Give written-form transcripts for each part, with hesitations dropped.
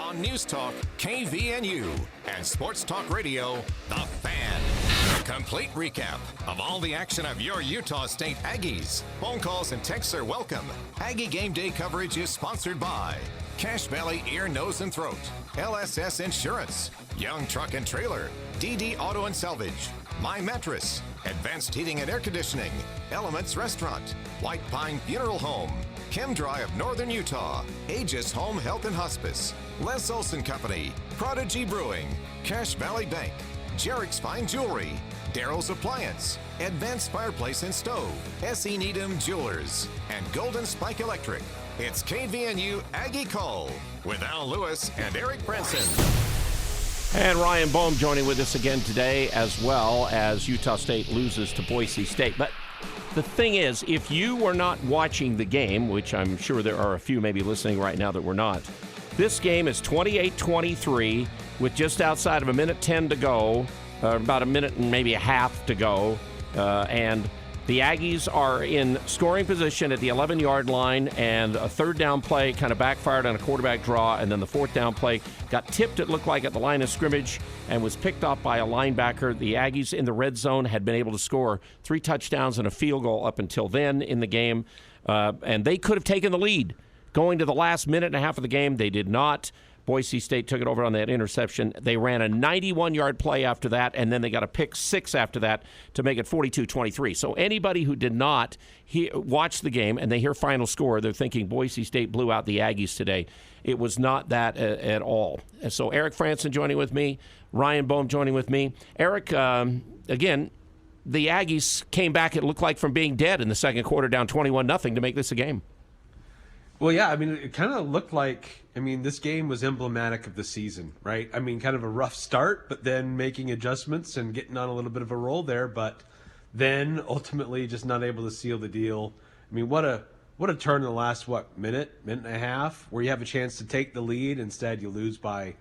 on News Talk KVNU and Sports Talk Radio, The Fan. A complete recap of all the action of your Utah State Aggies. Phone calls and texts are welcome. Aggie Game Day coverage is sponsored by Cache Valley Ear, Nose, and Throat, LSS Insurance, Young Truck and Trailer, DD Auto and Salvage, My Mattress, Advanced Heating and Air Conditioning, Elements Restaurant, White Pine Funeral Home, ChemDry of Northern Utah, Aegis Home Health and Hospice, Les Olson Company, Prodigy Brewing, Cache Valley Bank, Jarek's Fine Jewelry, Daryl's Appliance, Advanced Fireplace and Stove, S.E. Needham Jewelers, and Golden Spike Electric. It's KVNU Aggie Call with Al Lewis and Eric Branson. And Ryan Boehm joining with us again today, as well as Utah State loses to Boise State. But the thing is, if you were not watching the game, which I'm sure there are a few maybe listening right now that were not, this game is 28-23 with just outside of a minute 10 to go, about a minute and maybe a half to go, and the Aggies are in scoring position at the 11-yard line, and a third down play kind of backfired on a quarterback draw, and then the fourth down play got tipped, it looked like, at the line of scrimmage and was picked up by a linebacker. The Aggies in the red zone had been able to score 3 touchdowns and a field goal up until then in the game, and they could have taken the lead going to the last minute and a half of the game. They did not. Boise State took it over on that interception. They ran a 91-yard play after that, and then they got a pick 6 after that to make it 42-23. So anybody who did not watch the game and they hear final score, they're thinking Boise State blew out the Aggies today. It was not that at all. And so Eric Franson joining with me, Ryan Boehm joining with me. Eric, again, the Aggies came back, it looked like, from being dead in the second quarter, down 21-0 to make this a game. Well, yeah, I mean, it kind of looked like, this game was emblematic of the season, right? Kind of a rough start, but then making adjustments and getting on a little bit of a roll there, but then ultimately just not able to seal the deal. What a turn in the last, minute and a half, where you have a chance to take the lead. Instead, you lose by,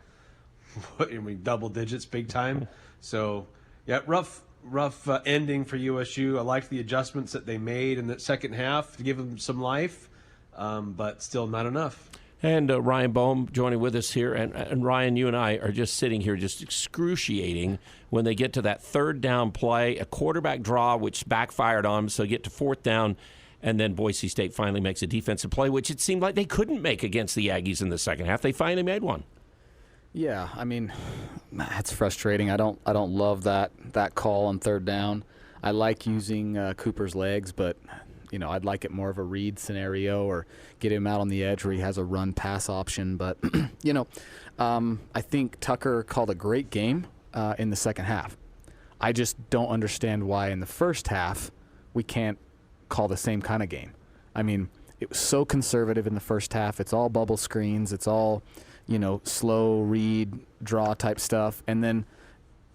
double digits, big time. So, yeah, rough ending for USU. I liked the adjustments that they made in the second half to give them some life. But still not enough. And Ryan Boehm joining with us here. And Ryan, you and I are just sitting here just excruciating when they get to that third down play, a quarterback draw, which backfired on them, so get to fourth down, and then Boise State finally makes a defensive play, which it seemed like they couldn't make against the Aggies in the second half. They finally made one. Yeah, that's frustrating. I don't love that call on third down. I like using Cooper's legs, but I'd like it more of a read scenario or get him out on the edge where he has a run-pass option. But, I think Tucker called a great game in the second half. I just don't understand why in the first half we can't call the same kind of game. It was so conservative in the first half. It's all bubble screens. It's all, slow read, draw type stuff. And then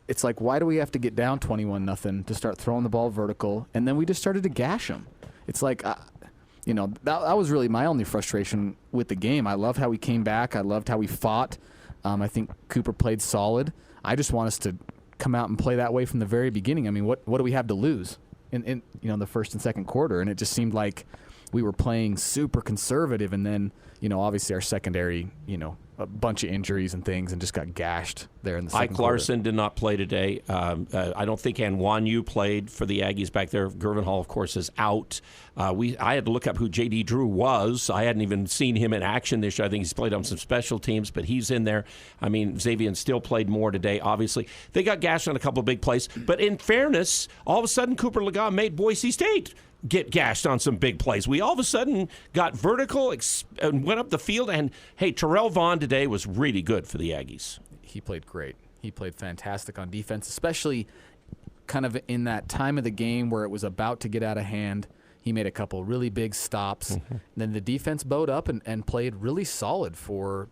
it's like, why do we have to get down 21-0 to start throwing the ball vertical? And then we just started to gash them. It's like, that was really my only frustration with the game. I loved how we came back. I loved how we fought. I think Cooper played solid. I just want us to come out and play that way from the very beginning. What do we have to lose in the first and second quarter? And it just seemed like we were playing super conservative, and then obviously our secondary, a bunch of injuries and things, and just got gashed there in the second quarter. Ike Larson did not play today. I don't think Anwanyu played for the Aggies back there. Gervin-Hall, of course, is out. I had to look up who J.D. Drew was. I hadn't even seen him in action this year. I think he's played on some special teams, but he's in there. Xavier still played more today, obviously. They got gashed on a couple of big plays. But in fairness, all of a sudden, Cooper Legas made Boise State get gashed on some big plays. We all of a sudden got vertical and went up the field. And, hey, Terrell Vaughn today was really good for the Aggies. He played great. He played fantastic on defense, especially kind of in that time of the game where it was about to get out of hand. He made a couple really big stops. Mm-hmm. Then the defense bowed up and played really solid for,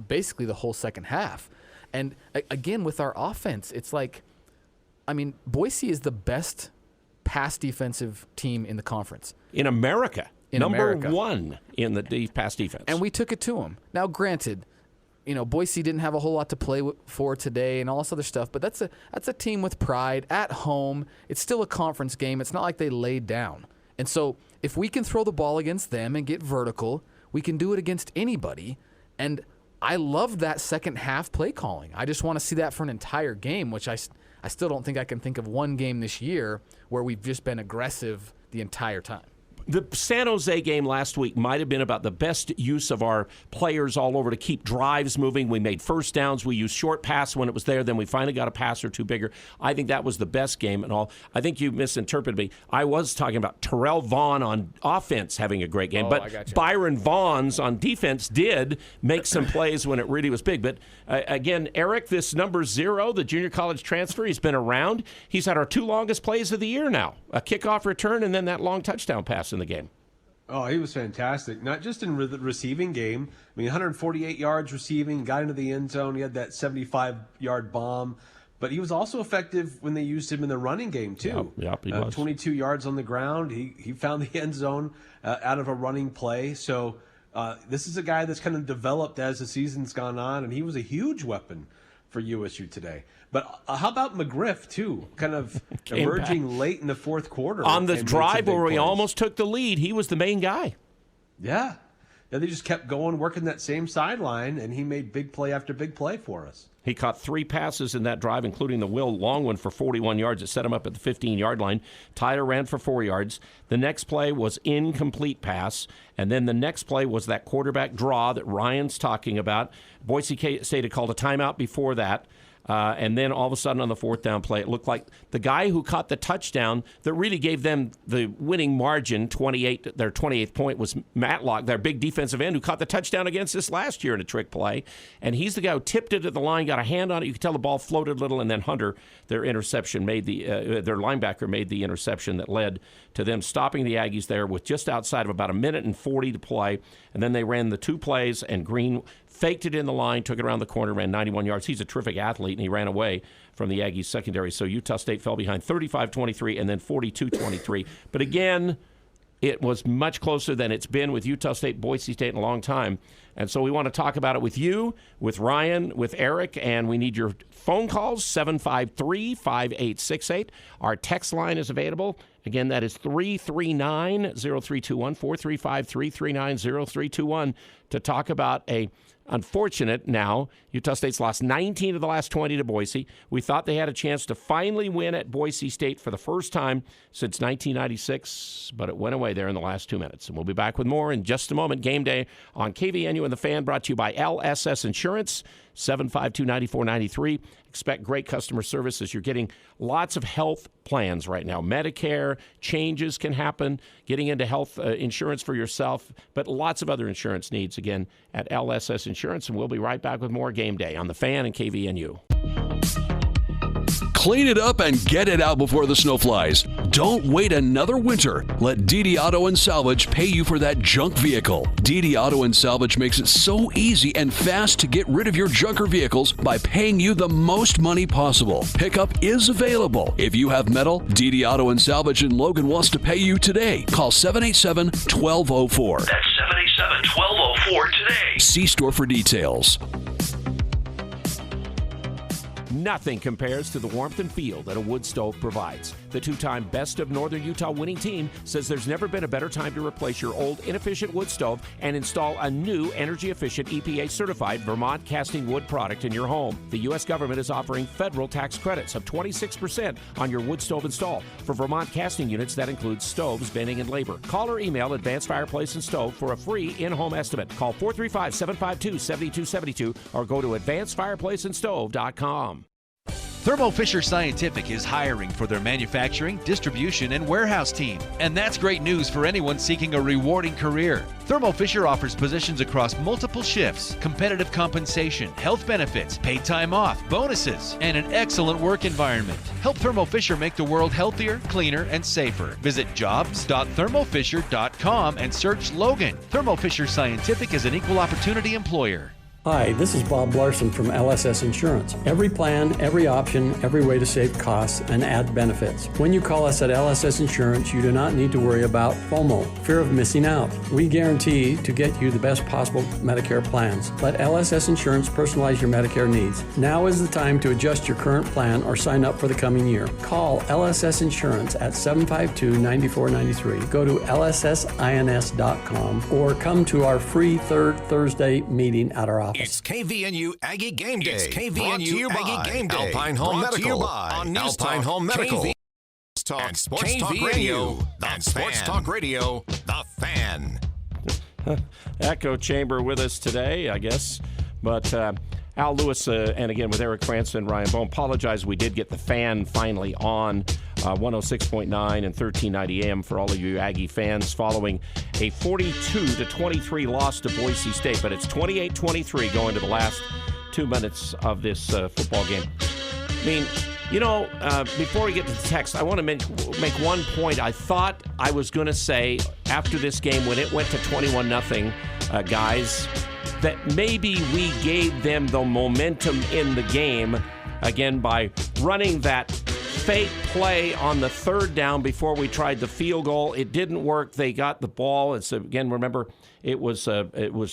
basically the whole second half. And, again, with our offense, it's like, Boise is the best pass defensive team in the conference. In America. Number one in the pass defense. And we took it to them. Now, granted, Boise didn't have a whole lot to play for today and all this other stuff, but that's a team with pride at home. It's still a conference game. It's not like they laid down. And so if we can throw the ball against them and get vertical, we can do it against anybody. And I love that second half play calling. I just want to see that for an entire game, which I still don't think I can think of one game this year where we've just been aggressive the entire time. The San Jose game last week might have been about the best use of our players all over to keep drives moving. We made first downs. We used short pass when it was there. Then we finally got a pass or two bigger. I think that was the best game and all. I think you misinterpreted me. I was talking about Terrell Vaughn on offense having a great game. But Byron Vaughns on defense did make some plays when it really was big. But again, Eric, this number 0, the junior college transfer, he's been around. He's had our 2 longest plays of the year now. A kickoff return and then that long touchdown pass in the game. Oh, he was fantastic. Not just in the receiving game. I mean, 148 yards receiving, got into the end zone. He had that 75-yard bomb. But he was also effective when they used him in the running game, too. Yep, he was. 22 yards on the ground. He found the end zone out of a running play. So this is a guy that's kind of developed as the season's gone on, and he was a huge weapon for USU today. But how about McGriff, too, kind of emerging late in the fourth quarter? On the drive where we almost took the lead, he was the main guy. Yeah. They just kept going, working that same sideline, and he made big play after big play for us. He caught 3 passes in that drive, including the Will Long one for 41 yards. It set him up at the 15-yard line. Tyler ran for 4 yards. The next play was incomplete pass, and then the next play was that quarterback draw that Ryan's talking about. Boise State had called a timeout before that. And then all of a sudden on the 4th down play, it looked like the guy who caught the touchdown that really gave them the winning margin, their 28th point, was Matlock, their big defensive end, who caught the touchdown against us last year in a trick play. And he's the guy who tipped it at the line, got a hand on it. You could tell the ball floated a little, and then Hunter, their interception, their linebacker, made the interception that led to them stopping the Aggies there with just outside of about 1:40 to play. And then they ran the 2 plays, and Green faked it in the line, took it around the corner, ran 91 yards. He's a terrific athlete, and he ran away from the Aggies secondary. So Utah State fell behind 35-23 and then 42-23. But again, it was much closer than it's been with Utah State, Boise State in a long time. And so we want to talk about it with you, with Ryan, with Eric, and we need your phone calls, 753-5868. Our text line is available. Again, that is 339-0321, 435-339-0321, to talk about a unfortunate now. Utah State's lost 19 of the last 20 to Boise. We thought they had a chance to finally win at Boise State for the first time since 1996, but it went away there in the last 2 minutes. And we'll be back with more in just a moment. Game Day on KVNU and The Fan, brought to you by LSS Insurance, 752-9493. Expect great customer service as you're getting lots of health plans right now. Medicare, changes can happen, getting into health insurance for yourself, but lots of other insurance needs, again, at LSS Insurance. And we'll be right back with more Game Day on The Fan and KVNU. Clean it up and get it out before the snow flies. Don't wait another winter. Let DD Auto and Salvage pay you for that junk vehicle. DD Auto and Salvage makes it so easy and fast to get rid of your junker vehicles by paying you the most money possible. Pickup is available. If you have metal, DD Auto and Salvage in Logan wants to pay you today. Call 787-1204. That's 787-1204 today. See store for details. Nothing compares to the warmth and feel that a wood stove provides. The 2-time Best of Northern Utah winning team says there's never been a better time to replace your old inefficient wood stove and install a new energy-efficient EPA-certified Vermont casting wood product in your home. The U.S. government is offering federal tax credits of 26% on your wood stove install. For Vermont casting units, that includes stoves, venting, and labor. Call or email Advanced Fireplace and Stove for a free in-home estimate. Call 435-752-7272 or go to advancedfireplaceandstove.com. Thermo Fisher Scientific is hiring for their manufacturing, distribution, and warehouse team. And that's great news for anyone seeking a rewarding career. Thermo Fisher offers positions across multiple shifts, competitive compensation, health benefits, paid time off, bonuses, and an excellent work environment. Help Thermo Fisher make the world healthier, cleaner, and safer. Visit jobs.thermofisher.com and search Logan. Thermo Fisher Scientific is an equal opportunity employer. Hi, this is Bob Larson from LSS Insurance. Every plan, every option, every way to save costs and add benefits. When you call us at LSS Insurance, you do not need to worry about FOMO, fear of missing out. We guarantee to get you the best possible Medicare plans. Let LSS Insurance personalize your Medicare needs. Now is the time to adjust your current plan or sign up for the coming year. Call LSS Insurance at 752-9493. Go to lssins.com or come to our free third Thursday meeting at our office. It's KVNU Aggie Game Day. It's Brought to you KVNU Aggie by Game Day. Alpine Home Brought to Medical. you by On News Alpine Talk, Home Medical. Talk, And Sports Talk Radio. The Sports Fan. Talk Radio. The Fan. Echo chamber with us today, I guess. But Al Lewis, and again with Eric Franson and Ryan Bohm, apologize. We did get the Fan finally on 106.9 and 1390 AM for all of you Aggie fans following a 42-23 loss to Boise State. But it's 28-23 going to the last 2 minutes of this football game. I mean, you know, before we get to the text, I want to make one point. I thought I was going to say after this game when it went to 21-0, guys, that maybe we gave them the momentum in the game again by running that fake play on the third down before we tried the field goal. It didn't work. They got the ball. It's again, remember, it was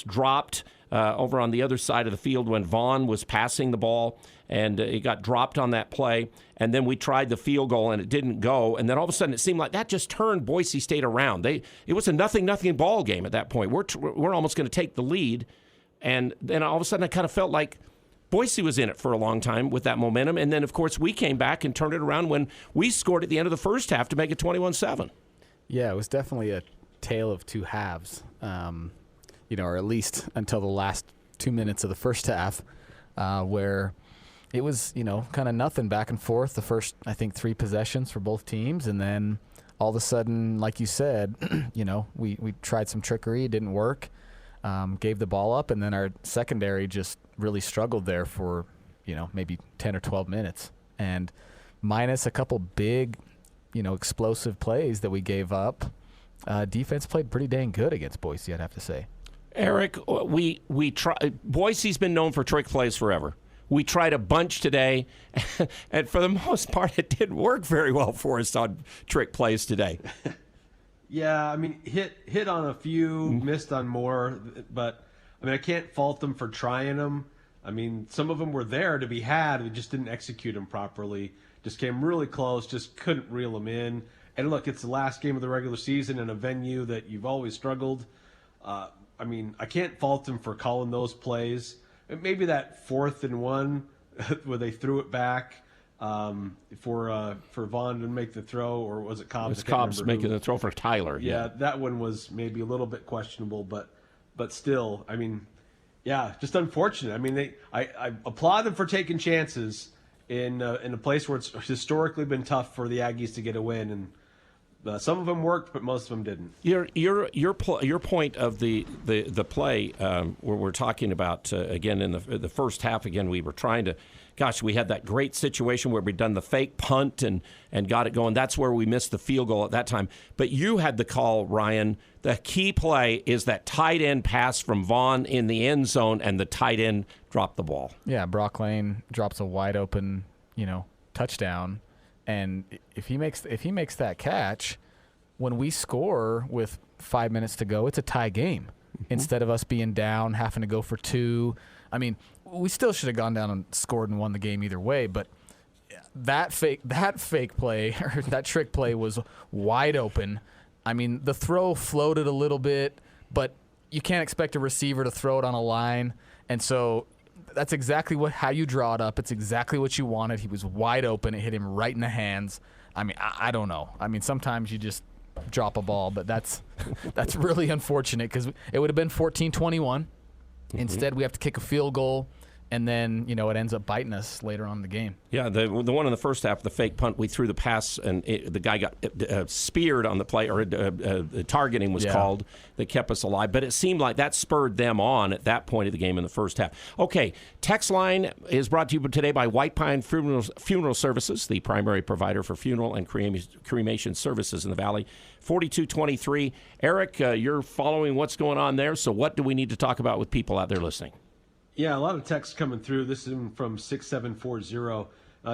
dropped over on the other side of the field when Vaughn was passing the ball, and it got dropped on that play. And then we tried the field goal, and it didn't go. And then all of a sudden, it seemed like that just turned Boise State around. It was a 0-0 ball game at that point. We're almost going to take the lead, and then all of a sudden, I kind of felt like Boise was in it for a long time with that momentum. And then, of course, we came back and turned it around when we scored at the end of the first half to make it 21-7. Yeah, it was definitely a tale of two halves, or at least until the last 2 minutes of the first half, where it was, kind of nothing back and forth the first, I think, 3 possessions for both teams. And then all of a sudden, like you said, we tried some trickery. It didn't work. Gave the ball up, and then our secondary just really struggled there for, maybe 10 or 12 minutes. And minus a couple big, explosive plays that we gave up, defense played pretty dang good against Boise, I'd have to say. Eric, we try. Boise's been known for trick plays forever. We tried a bunch today, and for the most part, it didn't work very well for us on trick plays today. Yeah, I mean, hit on a few, missed on more, but I mean, I can't fault them for trying them. I mean, some of them were there to be had, we just didn't execute them properly. Just came really close, just couldn't reel them in. And look, it's the last game of the regular season in a venue that you've always struggled. I mean, I can't fault them for calling those plays. Maybe that 4th and 1 where they threw it back for Vaughn to make the throw, or was it Cobbs? It was Cobbs making the throw for Tyler. Yeah, that one was maybe a little bit questionable, but still, I mean, yeah, just unfortunate. I mean, I applaud them for taking chances in a place where it's historically been tough for the Aggies to get a win, and some of them worked, but most of them didn't. Your point of the play where we're talking about again in the first half. Again, we were trying to. Gosh, we had that great situation where we'd done the fake punt and got it going. That's where we missed the field goal at that time. But you had the call, Ryan. The key play is that tight end pass from Vaughn in the end zone, and the tight end dropped the ball. Yeah, Brock Lane drops a wide open, touchdown, and if he makes that catch, when we score with 5 minutes to go, it's a tie game. Instead of us being down, having to go for 2. I mean, we still should have gone down and scored and won the game either way, but that fake play or that trick play was wide open. I mean, the throw floated a little bit, but you can't expect a receiver to throw it on a line. And so that's exactly how you draw it up. It's exactly what you wanted. He was wide open. It hit him right in the hands. I mean, I don't know. I mean, sometimes you just drop a ball, but that's really unfortunate because it would have been 14-21. Instead, we have to kick a field goal, and then, it ends up biting us later on in the game. Yeah, the one in the first half, the fake punt, we threw the pass, and the guy got speared on the play, or targeting was called, that kept us alive. But it seemed like that spurred them on at that point of the game in the first half. Okay, text line is brought to you today by White Pine Funeral Services, the primary provider for funeral and cremation services in the Valley. 4223. Eric, you're following what's going on there, so what do we need to talk about with people out there listening? Yeah, a lot of texts coming through. This is from 6740.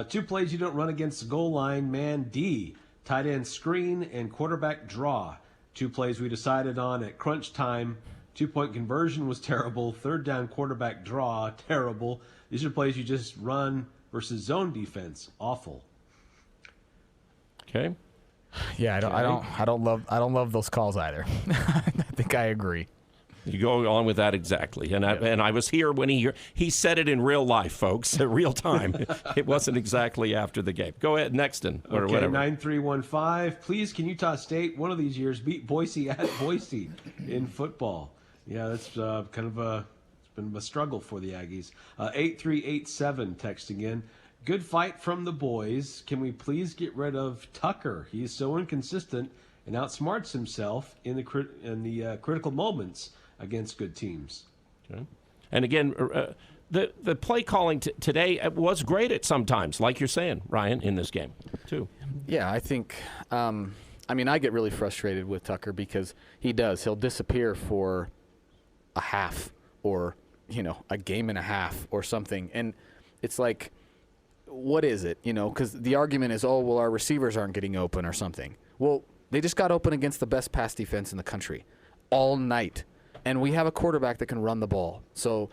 2 plays you don't run against the goal line, man D. Tight end screen and quarterback draw. 2 plays we decided on at crunch time. 2-point conversion was terrible. 3rd down quarterback draw, terrible. These are plays you just run versus zone defense. Awful. Okay. Yeah, I don't love those calls either. I think I agree. You go on with that exactly. And I was here when he said it in real life, folks, real time. It wasn't exactly after the game. Go ahead, Nexton, or okay, whatever. 9315. Please, can Utah State one of these years beat Boise at Boise in football? Yeah, that's it's been a struggle for the Aggies. 8387 texting in. Good fight from the boys. Can we please get rid of Tucker? He is so inconsistent and outsmarts himself in the critical moments against good teams. Okay. And again, the play calling today was great at sometimes, like you're saying, Ryan, in this game too. Yeah, I think. I get really frustrated with Tucker because he'll disappear for a half or a game and a half or something, and it's like, what is it? Because the argument is, our receivers aren't getting open or something. Well, they just got open against the best pass defense in the country all night. And we have a quarterback that can run the ball. So,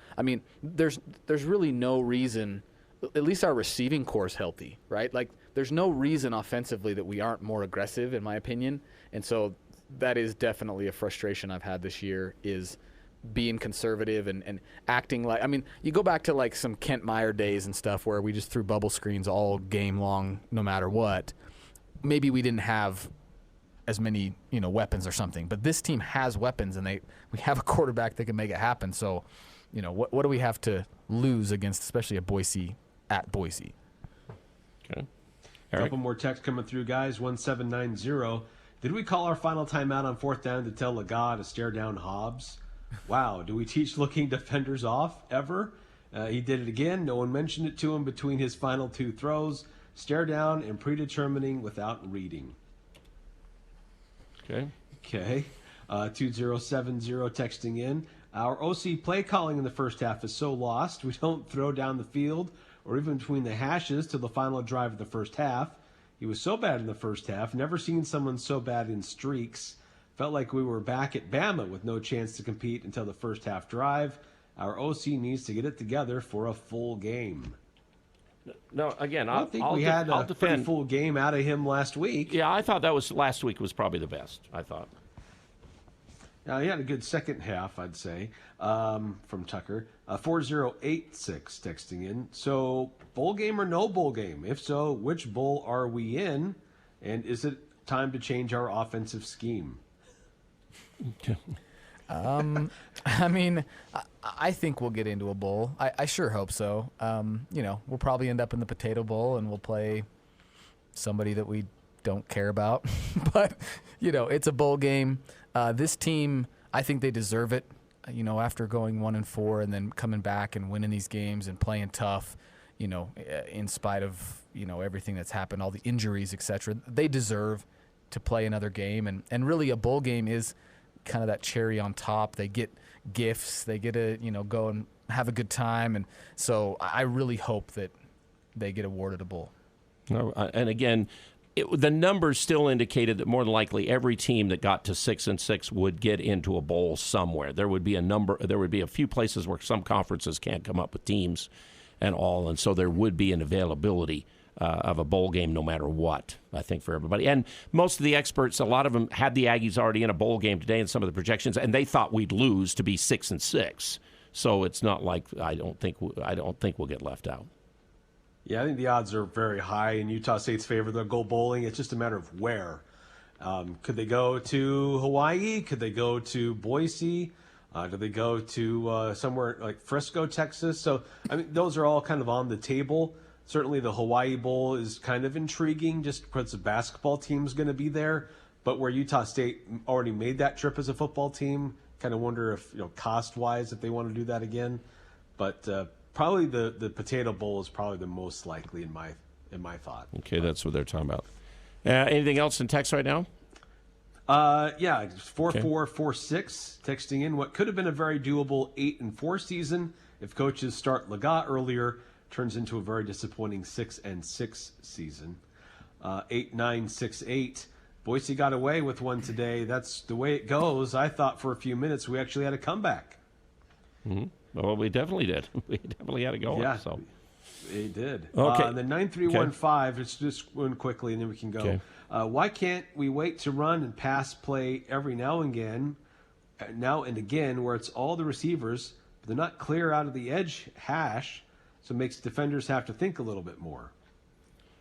there's really no reason, at least our receiving core is healthy, right? Like, there's no reason offensively that we aren't more aggressive, in my opinion. And so that is definitely a frustration I've had this year, is being conservative and acting like, you go back to like some Kent Meyer days and stuff where we just threw bubble screens all game long no matter what. Maybe we didn't have as many weapons or something, but this team has weapons, and we have a quarterback that can make it happen. So what do we have to lose against, especially a Boise at Boise? Okay, a couple more texts coming through, guys. 1790. Did we call our final timeout on 4th down to tell Aggie to stare down Hobbs? Wow, do we teach looking defenders off ever? He did it again. No one mentioned it to him between his final 2 throws. Stare down and predetermining without reading. Okay. 2070 texting in. Our OC play calling in the first half is so lost. We don't throw down the field or even between the hashes till the final drive of the first half. He was so bad in the first half. Never seen someone so bad in streaks. Felt like we were back at Bama with no chance to compete until the first half drive. Our OC needs to get it together for a full game. No, again, I think we had a pretty full game out of him last week. Yeah, I thought last week was probably the best, I thought. He had a good second half, I'd say, from Tucker. 4086 texting in. So, bowl game or no bowl game? If so, which bowl are we in? And is it time to change our offensive scheme? I think we'll get into a bowl. I sure hope so. We'll probably end up in the Potato Bowl, and we'll play somebody that we don't care about. But, it's a bowl game. This team, I think they deserve it, after going 1-4 and then coming back and winning these games and playing tough, in spite of, everything that's happened, all the injuries, etc. They deserve to play another game. And really a bowl game is kind of that cherry on top. They get gifts. They get to, go and have a good time. And so I really hope that they get awarded a bowl. No, and again, the numbers still indicated that more than likely every team that got to 6-6 would get into a bowl somewhere. There would be a few places where some conferences can't come up with teams and all, and so there would be an availability of a bowl game no matter what, I think, for everybody. And most of the experts, a lot of them had the Aggies already in a bowl game today in some of the projections, and they thought we'd lose to be 6-6. So it's not like I don't think we'll get left out. Yeah, I think the odds are very high in Utah State's favor. They'll go bowling. It's just a matter of where. Could they go to Hawaii? Could they go to Boise? Could they go to somewhere like Frisco, Texas? So, those are all kind of on the table. Certainly the Hawaii Bowl is kind of intriguing just because the basketball team's going to be there. But where Utah State already made that trip as a football team, kind of wonder if, cost-wise, if they want to do that again. But probably the Potato Bowl is probably the most likely in my thought. Okay, that's what they're talking about. Anything else in text right now? 4446 texting in. What could have been a very doable 8-4 season if coaches start Lagat earlier turns into a very disappointing 6-6 season. 8968. Boise got away with one today. That's the way it goes. I thought for a few minutes we actually had a comeback. Mm-hmm. Well, we definitely did. We definitely had to go. Yeah, so. They did. Okay. The 9315, let's just one quickly and then we can go. Okay. Why can't we wait to run and pass play every now and again? now and again where it's all the receivers, but they're not clear out of the edge hash, so it makes defenders have to think a little bit more.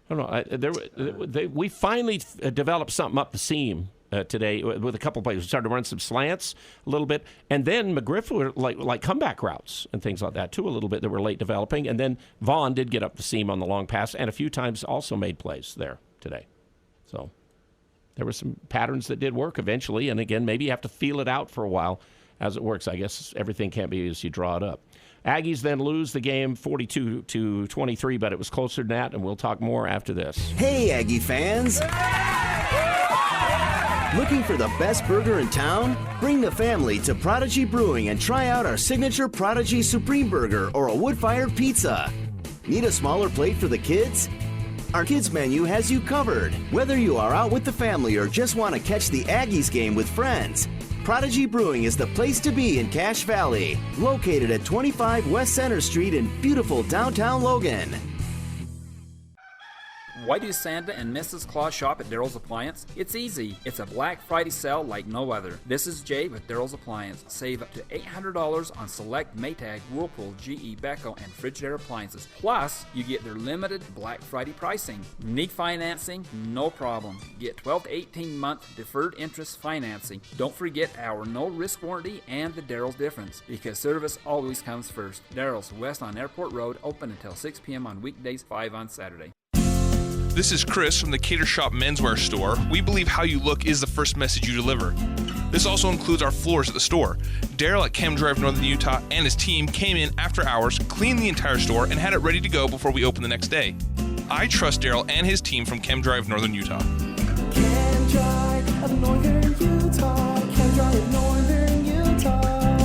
I don't know. We finally developed something up the seam today with a couple of plays. We started to run some slants a little bit, and then McGriff were like comeback routes and things like that too a little bit that were late developing. And then Vaughn did get up the seam on the long pass, and a few times also made plays there today. So there were some patterns that did work eventually, and again, maybe you have to feel it out for a while as it works. I guess everything can't be as you draw it up. Aggies then lose the game 42-23, but it was closer than that, and we'll talk more after this. Hey, Aggie fans! Looking for the best burger in town? Bring the family to Prodigy Brewing and try out our signature Prodigy Supreme Burger or a wood-fired pizza. Need a smaller plate for the kids? Our kids menu has you covered. Whether you are out with the family or just want to catch the Aggies game with friends, Prodigy Brewing is the place to be in Cache Valley, located at 25 West Center Street in beautiful downtown Logan. Why do Santa and Mrs. Claus shop at Daryl's Appliance? It's easy. It's a Black Friday sale like no other. This is Jay with Daryl's Appliance. Save up to $800 on select Maytag, Whirlpool, GE, Beko, and Frigidaire appliances. Plus, you get their limited Black Friday pricing. Need financing? No problem. Get 12 to 18-month deferred interest financing. Don't forget our no-risk warranty and the Daryl's difference, because service always comes first. Daryl's, west on Airport Road, open until 6 p.m. on weekdays, 5 on Saturday. This is Chris from the Cater Shop Menswear Store. We believe how you look is the first message you deliver. This also includes our floors at the store. Daryl at Chem Drive Northern Utah and his team came in after hours, cleaned the entire store, and had it ready to go before we opened the next day. I trust Daryl and his team from Chem Drive Northern Utah. Chem Drive of Northern Utah. Chem Drive of Northern Utah.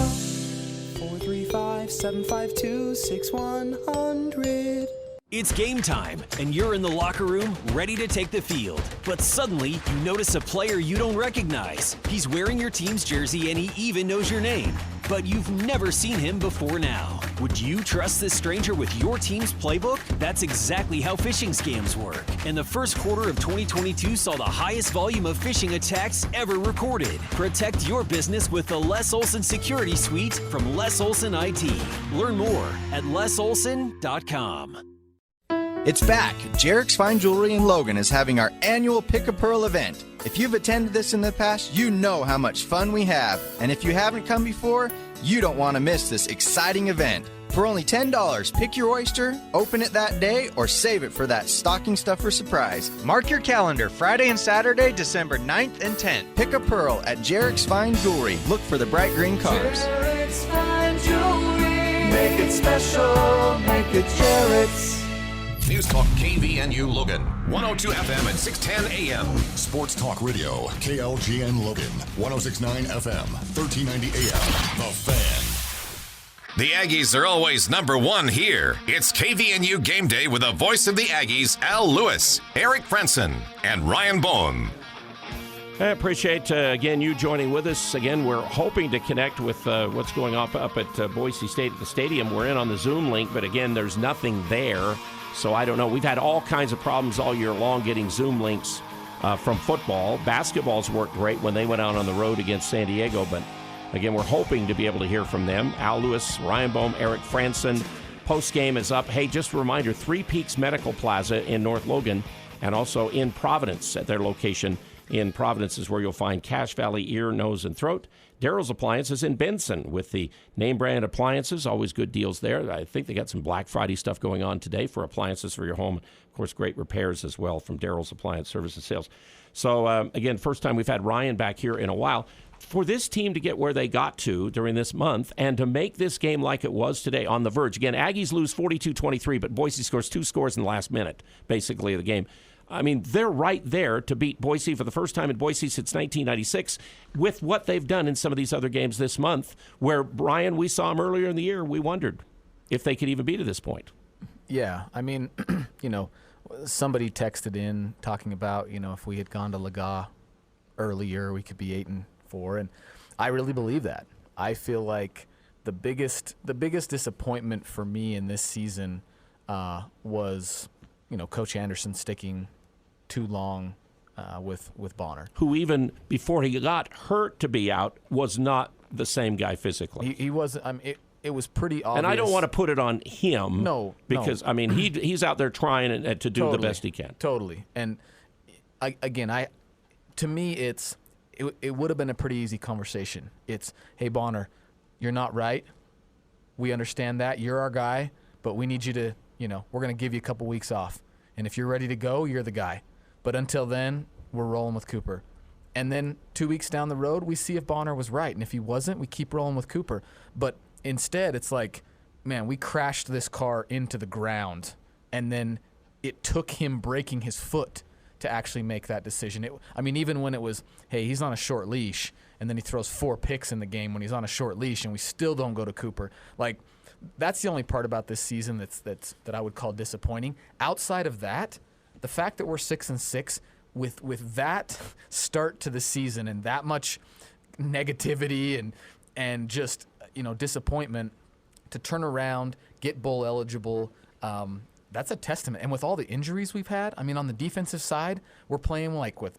435-752-6100. It's game time, and you're in the locker room ready to take the field. But suddenly, you notice a player you don't recognize. He's wearing your team's jersey, and he even knows your name. But you've never seen him before now. Would you trust this stranger with your team's playbook? That's exactly how phishing scams work. And the first quarter of 2022 saw the highest volume of phishing attacks ever recorded. Protect your business with the Les Olson Security Suite from Les Olson IT. Learn more at lesolson.com. It's back. Jarek's Fine Jewelry in Logan is having our annual Pick a Pearl event. If you've attended this in the past, you know how much fun we have. And if you haven't come before, you don't want to miss this exciting event. For only $10, pick your oyster, open it that day, or save it for that stocking stuffer surprise. Mark your calendar, Friday and Saturday, December 9th and 10th. Pick a Pearl at Jarek's Fine Jewelry. Look for the bright green cars. Jarek's Fine Jewelry. Make it special. Make it Jarek's. News Talk KVNU Logan, 102 FM and 610 AM. Sports Talk Radio, KLGN Logan, 106.9 FM, 1390 AM. The Fan. The Aggies are always number one here. It's KVNU Game Day with the voice of the Aggies, Al Lewis, Eric Frenson, and Ryan Boehm. I appreciate, again, you joining with us. Again, we're hoping to connect with what's going on up at Boise State at the stadium. We're in on the Zoom link, but again, there's nothing there. So I don't know. We've had all kinds of problems all year long getting Zoom links from football. Basketball's worked great when they went out on the road against San Diego. But, again, we're hoping to be able to hear from them. Al Lewis, Ryan Boehm, Eric Franson. Post-game is up. Hey, just a reminder, Three Peaks Medical Plaza in North Logan and also in Providence at their location. In Providence is where you'll find Cache Valley Ear, Nose, and Throat. Daryl's Appliances in Benson with the name brand appliances. Always good deals there. I think they got some Black Friday stuff going on today for appliances for your home. Of course, great repairs as well from Daryl's Appliance Service and Sales. So, again, first time we've had Ryan back here in a while. For this team to get where they got to during this month and to make this game like it was today on the verge. Again, Aggies lose 42-23, but Boise scores 2 scores in the last minute, basically, of the game. I mean, they're right there to beat Boise for the first time in Boise since 1996 with what they've done in some of these other games this month where, Brian, we saw them earlier in the year. We wondered if they could even be to this point. Yeah, I mean, somebody texted in talking about, if we had gone to Laga earlier, we could be 8-4, and I really believe that. I feel like the biggest disappointment for me in this season was, Coach Anderson sticking too long with Bonner, who even before he got hurt to be out was not the same guy physically. He wasn't. I mean, it was pretty obvious. And I don't want to put it on him. No. Because, I mean, he's out there trying to do the best he can. Totally. And, to me, it would have been a pretty easy conversation. It's, hey, Bonner, you're not right. We understand that. You're our guy, but we need you to, we're going to give you a couple weeks off. And if you're ready to go, you're the guy. But until then, we're rolling with Cooper. And then 2 weeks down the road, we see if Bonner was right. And if he wasn't, we keep rolling with Cooper. But instead, it's like, man, we crashed this car into the ground. And then it took him breaking his foot to actually make that decision. Even when it was, hey, he's on a short leash, and then he throws 4 picks in the game when he's on a short leash, and we still don't go to Cooper. Like, that's the only part about this season that I would call disappointing. Outside of that, the fact that we're 6-6 with that start to the season and that much negativity and just disappointment, to turn around, get bowl eligible, that's a testament. And with all the injuries we've had, on the defensive side, we're playing with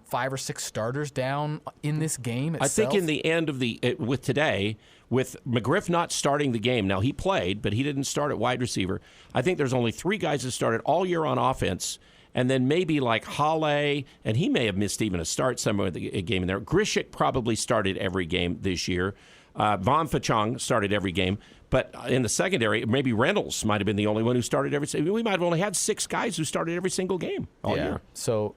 5 or 6 starters down in this game itself. I think in the end of with today, with McGriff not starting the game, now he played, but he didn't start at wide receiver. I think there's only 3 guys that started all year on offense, and then maybe like Halle, and he may have missed even a start somewhere in the game in there. Grishik probably started every game this year. Von Fachong started every game. But in the secondary, maybe Reynolds might have been the only one who started every. We might have only had 6 guys who started every single game all year. So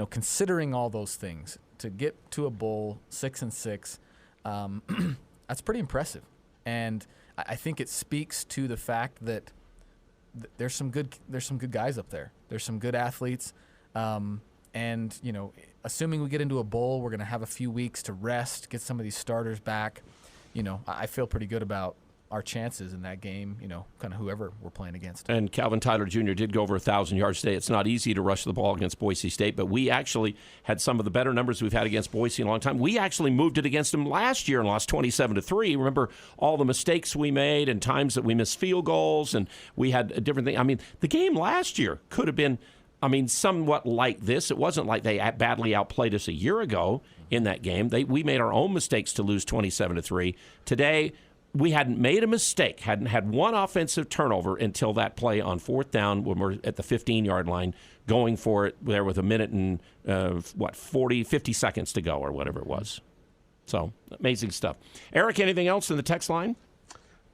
considering all those things, to get to a bowl 6-6, that's pretty impressive. And I think it speaks to the fact that there's some good guys up there. There's some good athletes, and assuming we get into a bowl, we're going to have a few weeks to rest, get some of these starters back. I feel pretty good about our chances in that game, kind of whoever we're playing against. And Calvin Tyler Jr. did go over 1,000 yards today. It's not easy to rush the ball against Boise State, but we actually had some of the better numbers we've had against Boise in a long time. We actually moved it against them last year and lost 27-3. Remember all the mistakes we made and times that we missed field goals, and we had different things. The game last year could have been, somewhat like this. It wasn't like they badly outplayed us a year ago in that game. We made our own mistakes to lose 27-3. Today, we hadn't made a mistake, hadn't had one offensive turnover until that play on 4th down when we're at the 15-yard line going for it there with a minute and, 50 seconds to go or whatever it was. So, amazing stuff. Eric, anything else in the text line?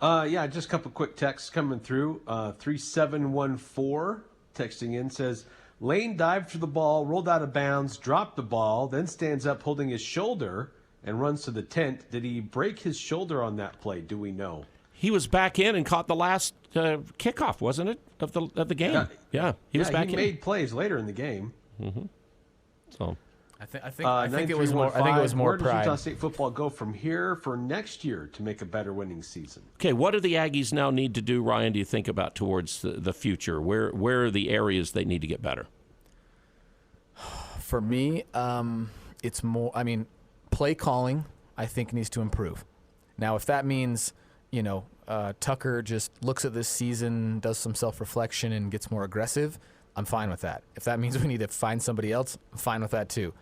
Just a couple quick texts coming through. 3714 texting in says, Lane dived for the ball, rolled out of bounds, dropped the ball, then stands up holding his shoulder and runs to the tent. Did he break his shoulder on that play? Do we know? He was back in and caught the last kickoff, wasn't it, of the game? Yeah, he was back in. He made plays later in the game. Mm-hmm. So I think it was more. I think it was more pride. Where does Utah State football go from here for next year to make a better winning season? Okay, what do the Aggies now need to do, Ryan? Do you think about towards the future? Where are the areas they need to get better? For me, it's more. Play calling, I think, needs to improve. Now, if that means, Tucker just looks at this season, does some self-reflection, and gets more aggressive, I'm fine with that. If that means we need to find somebody else, I'm fine with that too.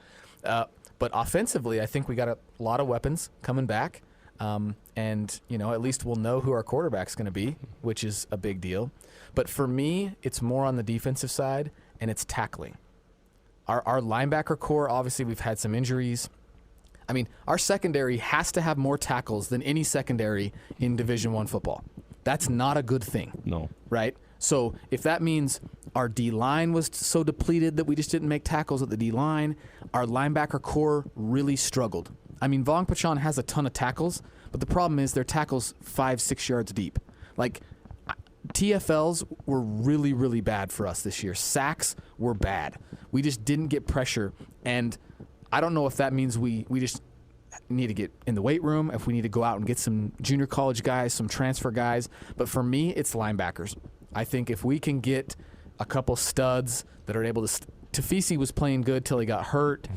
But offensively, I think we got a lot of weapons coming back. And, at least we'll know who our quarterback's going to be, which is a big deal. But for me, it's more on the defensive side, and it's tackling. Our linebacker core, obviously, we've had some injuries. Our secondary has to have more tackles than any secondary in Division I football. That's not a good thing. No. Right? So if that means our D-line was so depleted that we just didn't make tackles at the D-line, our linebacker core really struggled. Von Pachon has a ton of tackles, but the problem is their tackles 5-6 yards deep. TFLs were really, really bad for us this year. Sacks were bad. We just didn't get pressure, and I don't know if that means we just need to get in the weight room, if we need to go out and get some junior college guys, some transfer guys. But for me, it's linebackers. I think if we can get a couple studs that are able to Tafisi was playing good till he got hurt.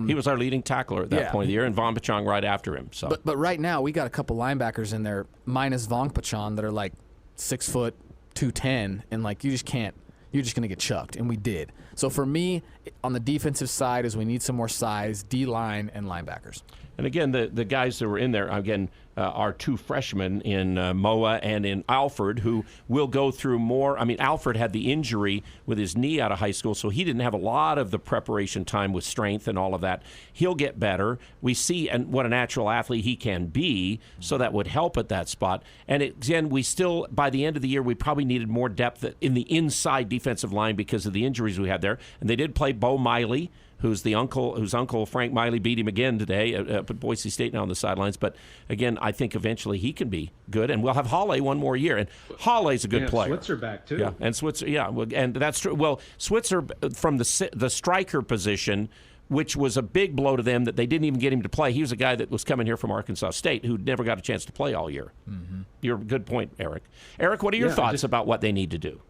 He was our leading tackler at that point of the year, and Von Pachon right after him. So, But right now, we got a couple linebackers in there, minus Von Pachon, that are 6 foot, 210, and you just can't you're just going to get chucked, and we did. So for me, on the defensive side is we need some more size, D-line, and linebackers. And again, the guys that were in there, again, are two freshmen in Moa and in Alford, who will go through more. I mean, Alford had the injury with his knee out of high school, so he didn't have a lot of the preparation time with strength and all of that. He'll get better. We see and what a natural athlete he can be, so that would help at that spot. And again, we still, by the end of the year, we probably needed more depth in the inside defensive line because of the injuries we had there. And they did play Bo Miley, whose uncle Frank Miley beat him again today up at Boise State now on the sidelines. But again, I think eventually he can be good, and we'll have Halle one more year. And Halle's a good player. Switzer back too. Yeah, and Switzer, yeah, and that's true. Well, Switzer from the striker position, which was a big blow to them that they didn't even get him to play. He was a guy that was coming here from Arkansas State who never got a chance to play all year. Mm-hmm. You're a good point, Eric. Eric, what are your thoughts about what they need to do?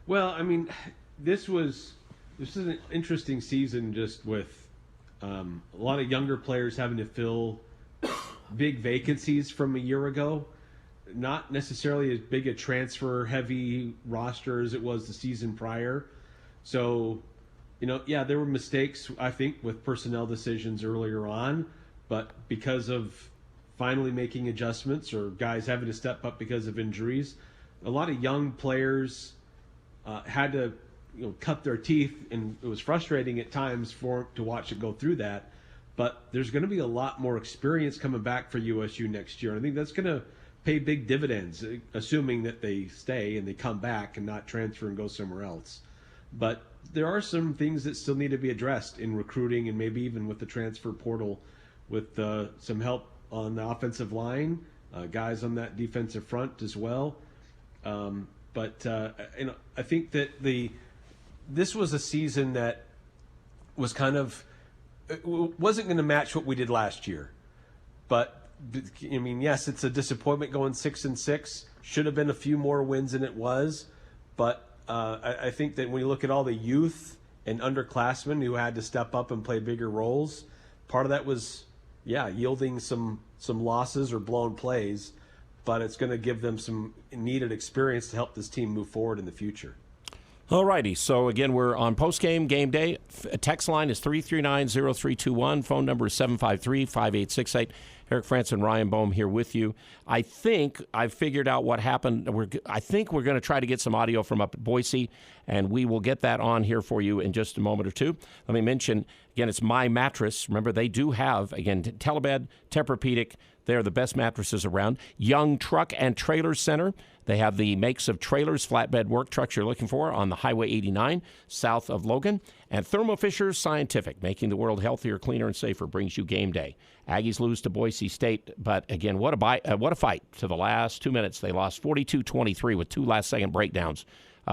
Well, I mean, this is an interesting season just with a lot of younger players having to fill big vacancies from a year ago. Not necessarily as big a transfer-heavy roster as it was the season prior. So, there were mistakes, I think, with personnel decisions earlier on. But because of finally making adjustments or guys having to step up because of injuries, a lot of young players had to cut their teeth, and it was frustrating at times to watch it go through that. But there's going to be a lot more experience coming back for USU next year. And I think that's going to pay big dividends, assuming that they stay and they come back and not transfer and go somewhere else. But there are some things that still need to be addressed in recruiting and maybe even with the transfer portal, with some help on the offensive line, guys on that defensive front as well. But I think that this was a season that was wasn't going to match what we did last year. But, I mean, yes, it's a disappointment going 6-6. Should have been a few more wins than it was. But I think that when you look at all the youth and underclassmen who had to step up and play bigger roles, part of that was, yielding some losses or blown plays. But it's going to give them some needed experience to help this team move forward in the future. All righty. So, again, we're on postgame game day. Text line is 339-0321. Phone number is 753-5868. Eric France and Ryan Boehm here with you. I think I've figured out what happened. I think we're going to try to get some audio from up at Boise, and we will get that on here for you in just a moment or two. Let me mention, again, it's My Mattress. Remember, they do have, again, Telebed, Tempur-Pedic. They're the best mattresses around. Young Truck and Trailer Center. They have the makes of trailers, flatbed work trucks you're looking for on the Highway 89 south of Logan. And Thermo Fisher Scientific, making the world healthier, cleaner, and safer, brings you game day. Aggies lose to Boise State, but again, what a fight to the last 2 minutes. They lost 42-23 with 2 last-second breakdowns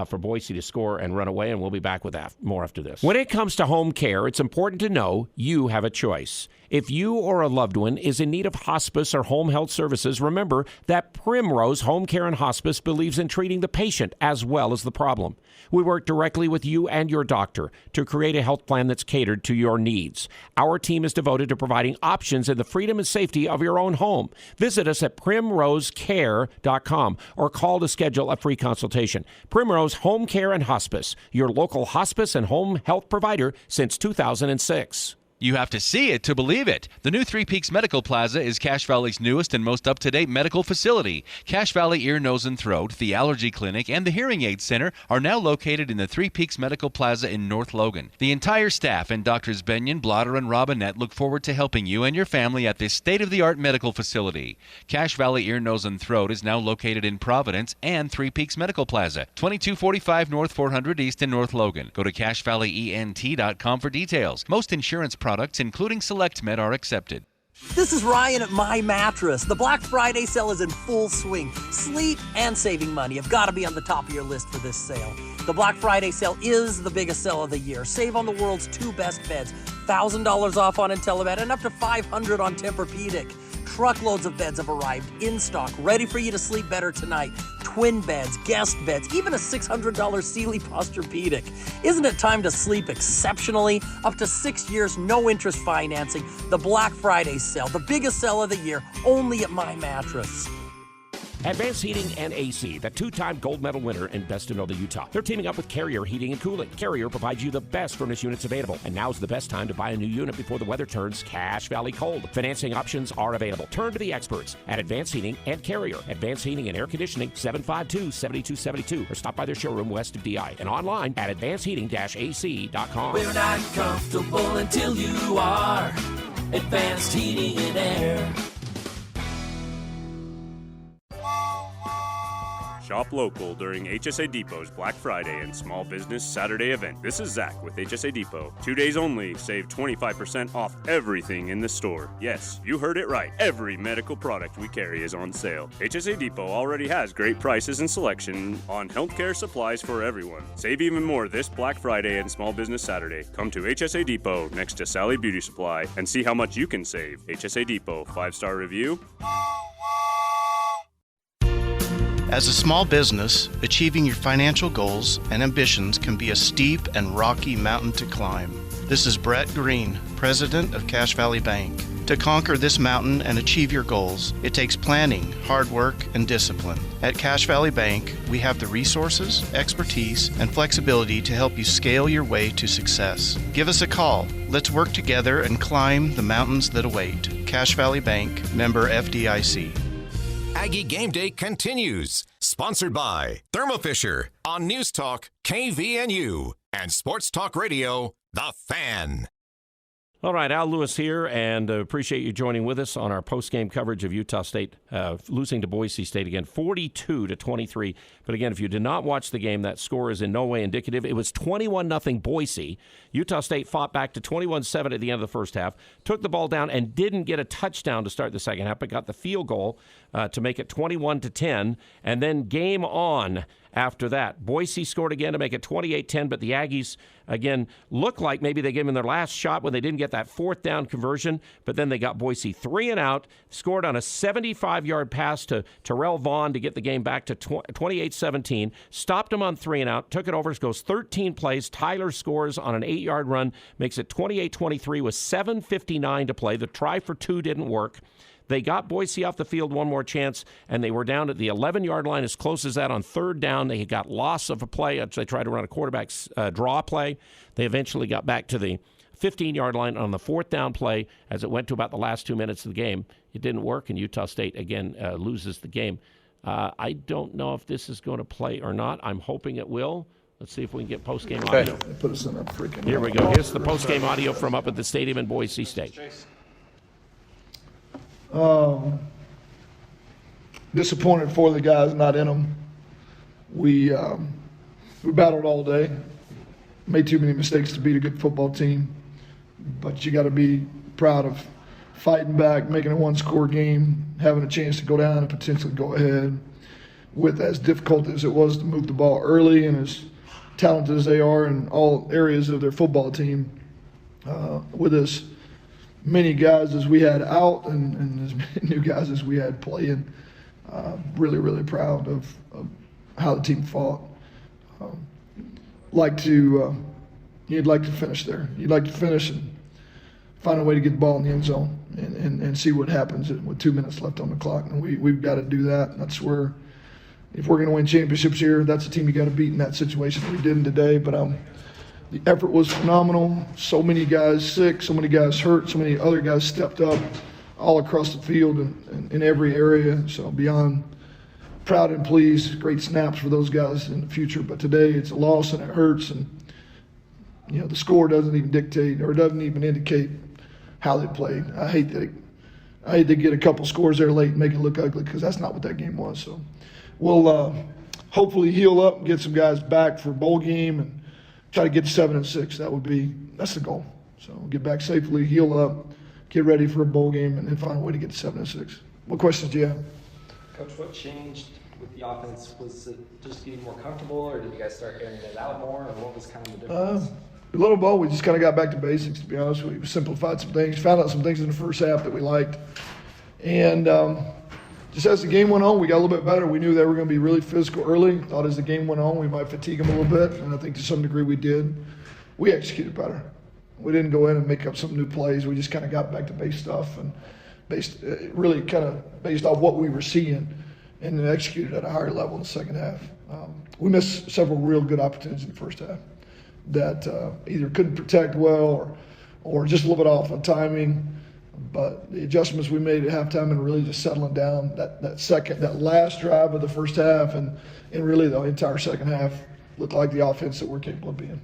for Boise to score and run away, and we'll be back with more after this. When it comes to home care, it's important to know you have a choice. If you or a loved one is in need of hospice or home health services, remember that Primrose Home Care and Hospice believes in treating the patient as well as the problem. We work directly with you and your doctor to create a health plan that's catered to your needs. Our team is devoted to providing options in the freedom and safety of your own home. Visit us at primrosecare.com or call to schedule a free consultation. Primrose Home Care and Hospice, your local hospice and home health provider since 2006. You have to see it to believe it. The new Three Peaks Medical Plaza is Cache Valley's newest and most up-to-date medical facility. Cache Valley Ear, Nose, and Throat, the Allergy Clinic, and the Hearing Aid Center are now located in the Three Peaks Medical Plaza in North Logan. The entire staff and Drs. Benyon, Blotter, and Robinette look forward to helping you and your family at this state-of-the-art medical facility. Cache Valley Ear, Nose, and Throat is now located in Providence and Three Peaks Medical Plaza, 2245 North 400 East in North Logan. Go to CacheValleyENT.com for details. Most insurance products, including SelectMed, are accepted. This is Ryan at My Mattress. The Black Friday sale is in full swing. Sleep and saving money have got to be on the top of your list for this sale. The Black Friday sale is the biggest sale of the year. Save on the world's 2 best beds, $1,000 off on IntelliBed, and up to $500 on Tempur-Pedic. Truckloads of beds have arrived in stock, ready for you to sleep better tonight. Twin beds, guest beds, even a $600 Sealy Posturepedic. Isn't it time to sleep exceptionally? Up to 6 years, no interest financing. The Black Friday sale, the biggest sale of the year, only at My Mattress. Advanced Heating and AC, the two-time gold medal winner in Best in Northern Utah. They're teaming up with Carrier Heating and Cooling. Carrier provides you the best furnace units available, and now's the best time to buy a new unit before the weather turns Cache Valley cold. Financing options are available. Turn to the experts at Advanced Heating and Carrier. Advanced Heating and Air Conditioning, 752-7272, or stop by their showroom west of DI and online at advancedheating-ac.com. We're not comfortable until you are. Advanced Heating and Air. Shop local during HSA Depot's Black Friday and Small Business Saturday event. This is Zach with HSA Depot. 2 days only, save 25% off everything in the store. Yes, you heard it right. Every medical product we carry is on sale. HSA Depot already has great prices and selection on healthcare supplies for everyone. Save even more this Black Friday and Small Business Saturday. Come to HSA Depot next to Sally Beauty Supply and see how much you can save. HSA Depot, 5-star review. As a small business, achieving your financial goals and ambitions can be a steep and rocky mountain to climb. This is Brett Green, president of Cache Valley Bank. To conquer this mountain and achieve your goals, it takes planning, hard work, and discipline. At Cache Valley Bank, we have the resources, expertise, and flexibility to help you scale your way to success. Give us a call. Let's work together and climb the mountains that await. Cache Valley Bank, member FDIC. Aggie Game Day continues. Sponsored by Thermo Fisher on News Talk, KVNU, and Sports Talk Radio, The Fan. All right, Al Lewis here, and appreciate you joining with us on our post-game coverage of Utah State losing to Boise State again, 42-23. But again, if you did not watch the game, that score is in no way indicative. It was 21-0 Boise. Utah State fought back to 21-7 at the end of the first half, took the ball down and didn't get a touchdown to start the second half, but got the field goal to make it 21-10, and then game on. After that, Boise scored again to make it 28-10, but the Aggies, again, looked like maybe they gave them their last shot when they didn't get that fourth down conversion, but then they got Boise 3 and out, scored on a 75-yard pass to Terrell Vaughn to get the game back to 28-17, stopped them on 3 and out, took it over, goes 13 plays. Tyler scores on an 8-yard run, makes it 28-23 with 7:59 to play. The try for 2 didn't work. They got Boise off the field one more chance, and they were down at the 11-yard line as close as that on third down. They got loss of a play. They tried to run a quarterback's draw play. They eventually got back to the 15-yard line on the fourth down play as it went to about the last 2 minutes of the game. It didn't work, and Utah State, again, loses the game. I don't know if this is going to play or not. I'm hoping it will. Let's see if we can get post-game audio. Put us in a freaking Here we go. Here's the post-game audio from up at the stadium in Boise State. Disappointed for the guys not in them. We battled all day, made too many mistakes to beat a good football team, but you got to be proud of fighting back, making a one-score game, having a chance to go down and potentially go ahead with as difficult as it was to move the ball early and as talented as they are in all areas of their football team. With as many guys as we had out and as many new guys as we had playing, really, really proud of how the team fought. You'd like to finish there. You'd like to finish and find a way to get the ball in the end zone and see what happens with 2 minutes left on the clock. And we've got to do that. And that's where, if we're going to win championships here, that's a team you got to beat in that situation that we didn't today. But the effort was phenomenal. So many guys sick, so many guys hurt, so many other guys stepped up all across the field and in every area. So beyond proud and pleased, great snaps for those guys in the future. But today it's a loss and it hurts. And, you know, the score doesn't even dictate or doesn't even indicate how they played. I hate to get a couple scores there late and make it look ugly because that's not what that game was. So we'll hopefully heal up and get some guys back for a bowl game and try to get 7-6. That's the goal. So get back safely, heal up, get ready for a bowl game, and then find a way to get to 7-6. What questions do you have? Coach, what changed with the offense? Was it just getting more comfortable, or did you guys start airing it out more, or what was kind of the difference? A little both. We just kind of got back to basics, to be honest with you. We simplified some things, found out some things in the first half that we liked. And just as the game went on, we got a little bit better. We knew they were going to be really physical early. Thought as the game went on, we might fatigue them a little bit, and I think to some degree we did. We executed better. We didn't go in and make up some new plays. We just kind of got back to base stuff and based off what we were seeing. and then executed at a higher level in the second half. We missed several real good opportunities in the first half that either couldn't protect well or just a little bit off on timing. But the adjustments we made at halftime and really just settling down that last drive of the first half and really the entire second half looked like the offense that we're capable of being.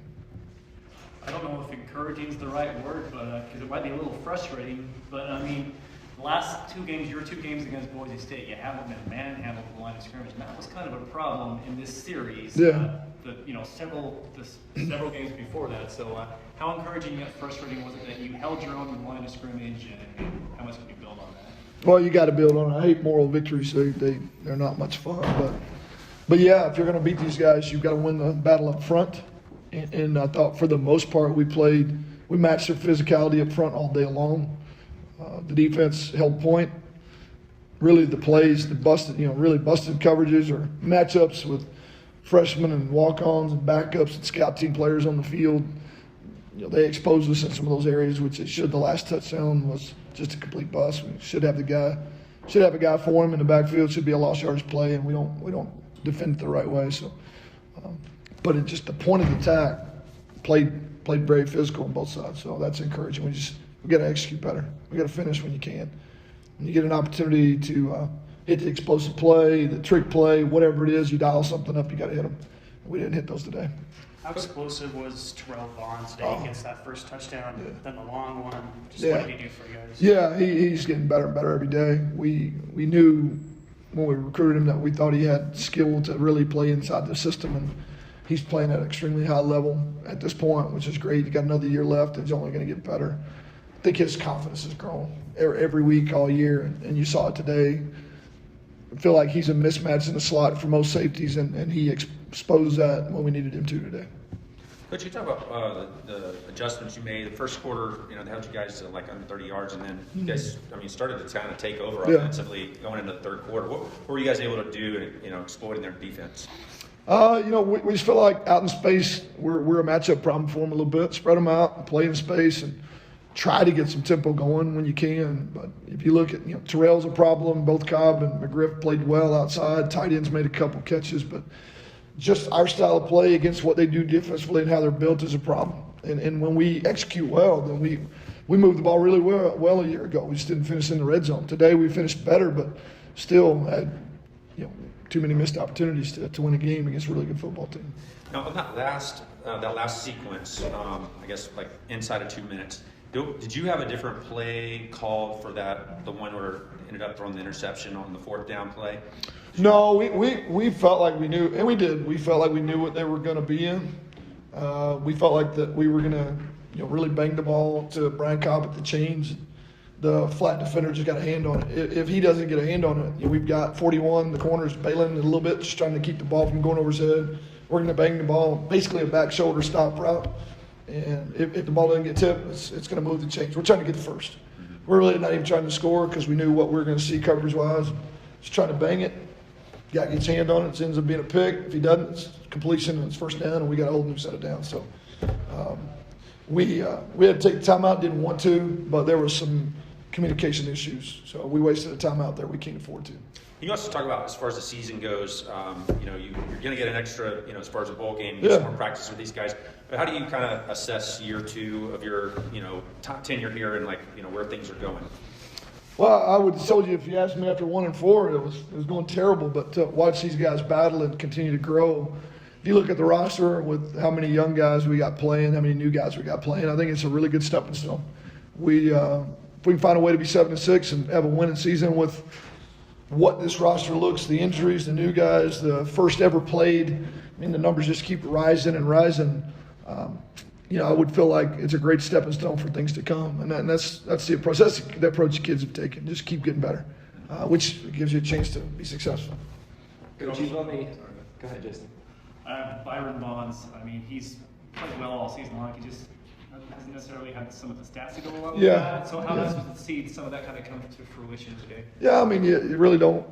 I don't know if encouraging is the right word, but because it might be a little frustrating. But I mean, the last two games, your 2 games against Boise State, you haven't been manhandled at the line of scrimmage, and that was kind of a problem in this series. Yeah. Several games before that. So, how encouraging yet frustrating was it that you held your own in the line of scrimmage, and how much can you build on that? Well, you got to build on it. I hate moral victories. They're not much fun, but yeah, if you're going to beat these guys, you've got to win the battle up front. And I thought for the most part we matched their physicality up front all day long. The defense held point. Really the plays, really busted coverages or matchups with freshmen and walk-ons and backups and scout team players on the field. They exposed us in some of those areas, which they should. The last touchdown was just a complete bust. We should have a guy for him in the backfield. Should be a lost yardage play, and we don't defend it the right way. So, but it just the point of attack played very physical on both sides. So that's encouraging. We got to execute better. We got to finish when you can. When you get an opportunity to hit the explosive play, the trick play, whatever it is, you dial something up, you got to hit them. We didn't hit those today. How explosive was Terrell Vaughn today against that first touchdown, then the long one? Just Yeah. what did he do for you guys? Yeah, he's getting better and better every day. We knew when we recruited him that we thought he had skill to really play inside the system, and he's playing at an extremely high level at this point, which is great. He's got another year left, and he's only going to get better. I think his confidence has grown every week all year, and you saw it today. I feel like he's a mismatch in the slot for most safeties, and he exposed that when we needed him to today. Coach, you talk about the adjustments you made. The first quarter, they held you guys to like under 30 yards, and then you guys, started to kind of take over offensively going into the third quarter. What were you guys able to do, exploiting their defense? We just feel like out in space, we're a matchup problem for them a little bit. Spread them out and play in space and try to get some tempo going when you can. But if you look at, Terrell's a problem. Both Cobb and McGriff played well outside. Tight ends made a couple catches, but just our style of play against what they do defensively and how they're built is a problem. And when we execute well, then we moved the ball really well a year ago. We just didn't finish in the red zone. Today we finished better, but still had too many missed opportunities to win a game against a really good football team. Now, on that last sequence, I guess like inside of 2 minutes, did you have a different play called for that, the one where ended up throwing the interception on the fourth down play? No, we felt like we knew, and we did. We felt like we knew what they were going to be in. We felt like that we were going to, really bang the ball to Brian Cobb at the chains. The flat defender just got a hand on it. If he doesn't get a hand on it, we've got 41, the corners bailing a little bit, just trying to keep the ball from going over his head. We're going to bang the ball, basically a back shoulder stop route. And if the ball doesn't get tipped, it's going to move the chains. We're trying to get the first. We're really not even trying to score because we knew what we were going to see coverage-wise. Just trying to bang it. Guy gets a hand on it, it ends up being a pick. If he doesn't, it's completion and it's first down, and we got a whole new set of downs. So we had to take the timeout, didn't want to, but there was some communication issues. So we wasted a timeout there we can't afford to. You also talk about, as far as the season goes, you're going to get an extra, as far as a bowl game, get some more practice with these guys. But how do you kind of assess year two of your, top tenure here and where things are going? Well, I would have told you if you asked me after 1 and 4, it was going terrible. But to watch these guys battle and continue to grow, if you look at the roster with how many young guys we got playing, how many new guys we got playing, I think it's a really good stepping stone. If we can find a way to be 7-6 and have a winning season with what this roster looks, the injuries, the new guys, the first ever played, the numbers just keep rising and rising. I would feel like it's a great stepping stone for things to come, and that's the approach. That's the approach the kids have taken. Just keep getting better, which gives you a chance to be successful. Coach, go ahead, Jason. Byron Bonds. He's played well all season long. He just hasn't necessarily had some of the stats to go along with that. So how does you see some of that kind of come to fruition today? Yeah, you really don't.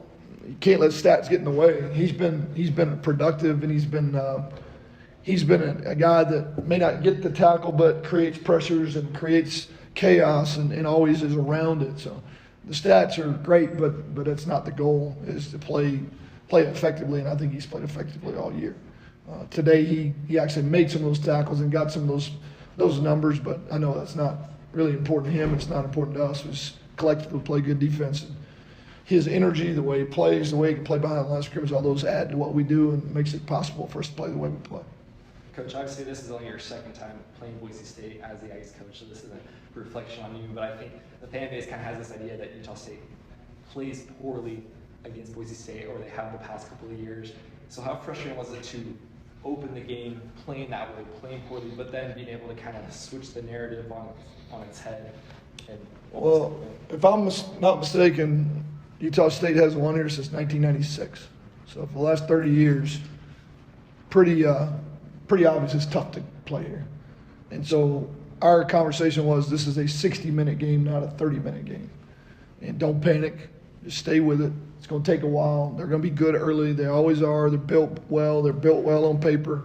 You can't let stats get in the way. He's been productive, and he's been a guy that may not get the tackle, but creates pressures and creates chaos and always is around it. So the stats are great, but that's not the goal. Is to play effectively, and I think he's played effectively all year. Today he actually made some of those tackles and got some of those numbers, but I know that's not really important to him. It's not important to us. It's collectively play good defense. And his energy, the way he plays, the way he can play behind the line of scrimmage, all those add to what we do and makes it possible for us to play the way we play. Coach, obviously this is only your second time playing Boise State as the Aggies coach, so this isn't a reflection on you, but I think the fan base kind of has this idea that Utah State plays poorly against Boise State, or they have the past couple of years. So how frustrating was it to open the game playing that way, playing poorly, but then being able to kind of switch the narrative on its head? Well, if I'm not mistaken, Utah State hasn't won here since 1996. So for the last 30 years, pretty obvious it's tough to play here. And so our conversation was, this is a 60-minute game, not a 30-minute game. And don't panic. Just stay with it. It's going to take a while. They're going to be good early. They always are. They're built well. They're built well on paper.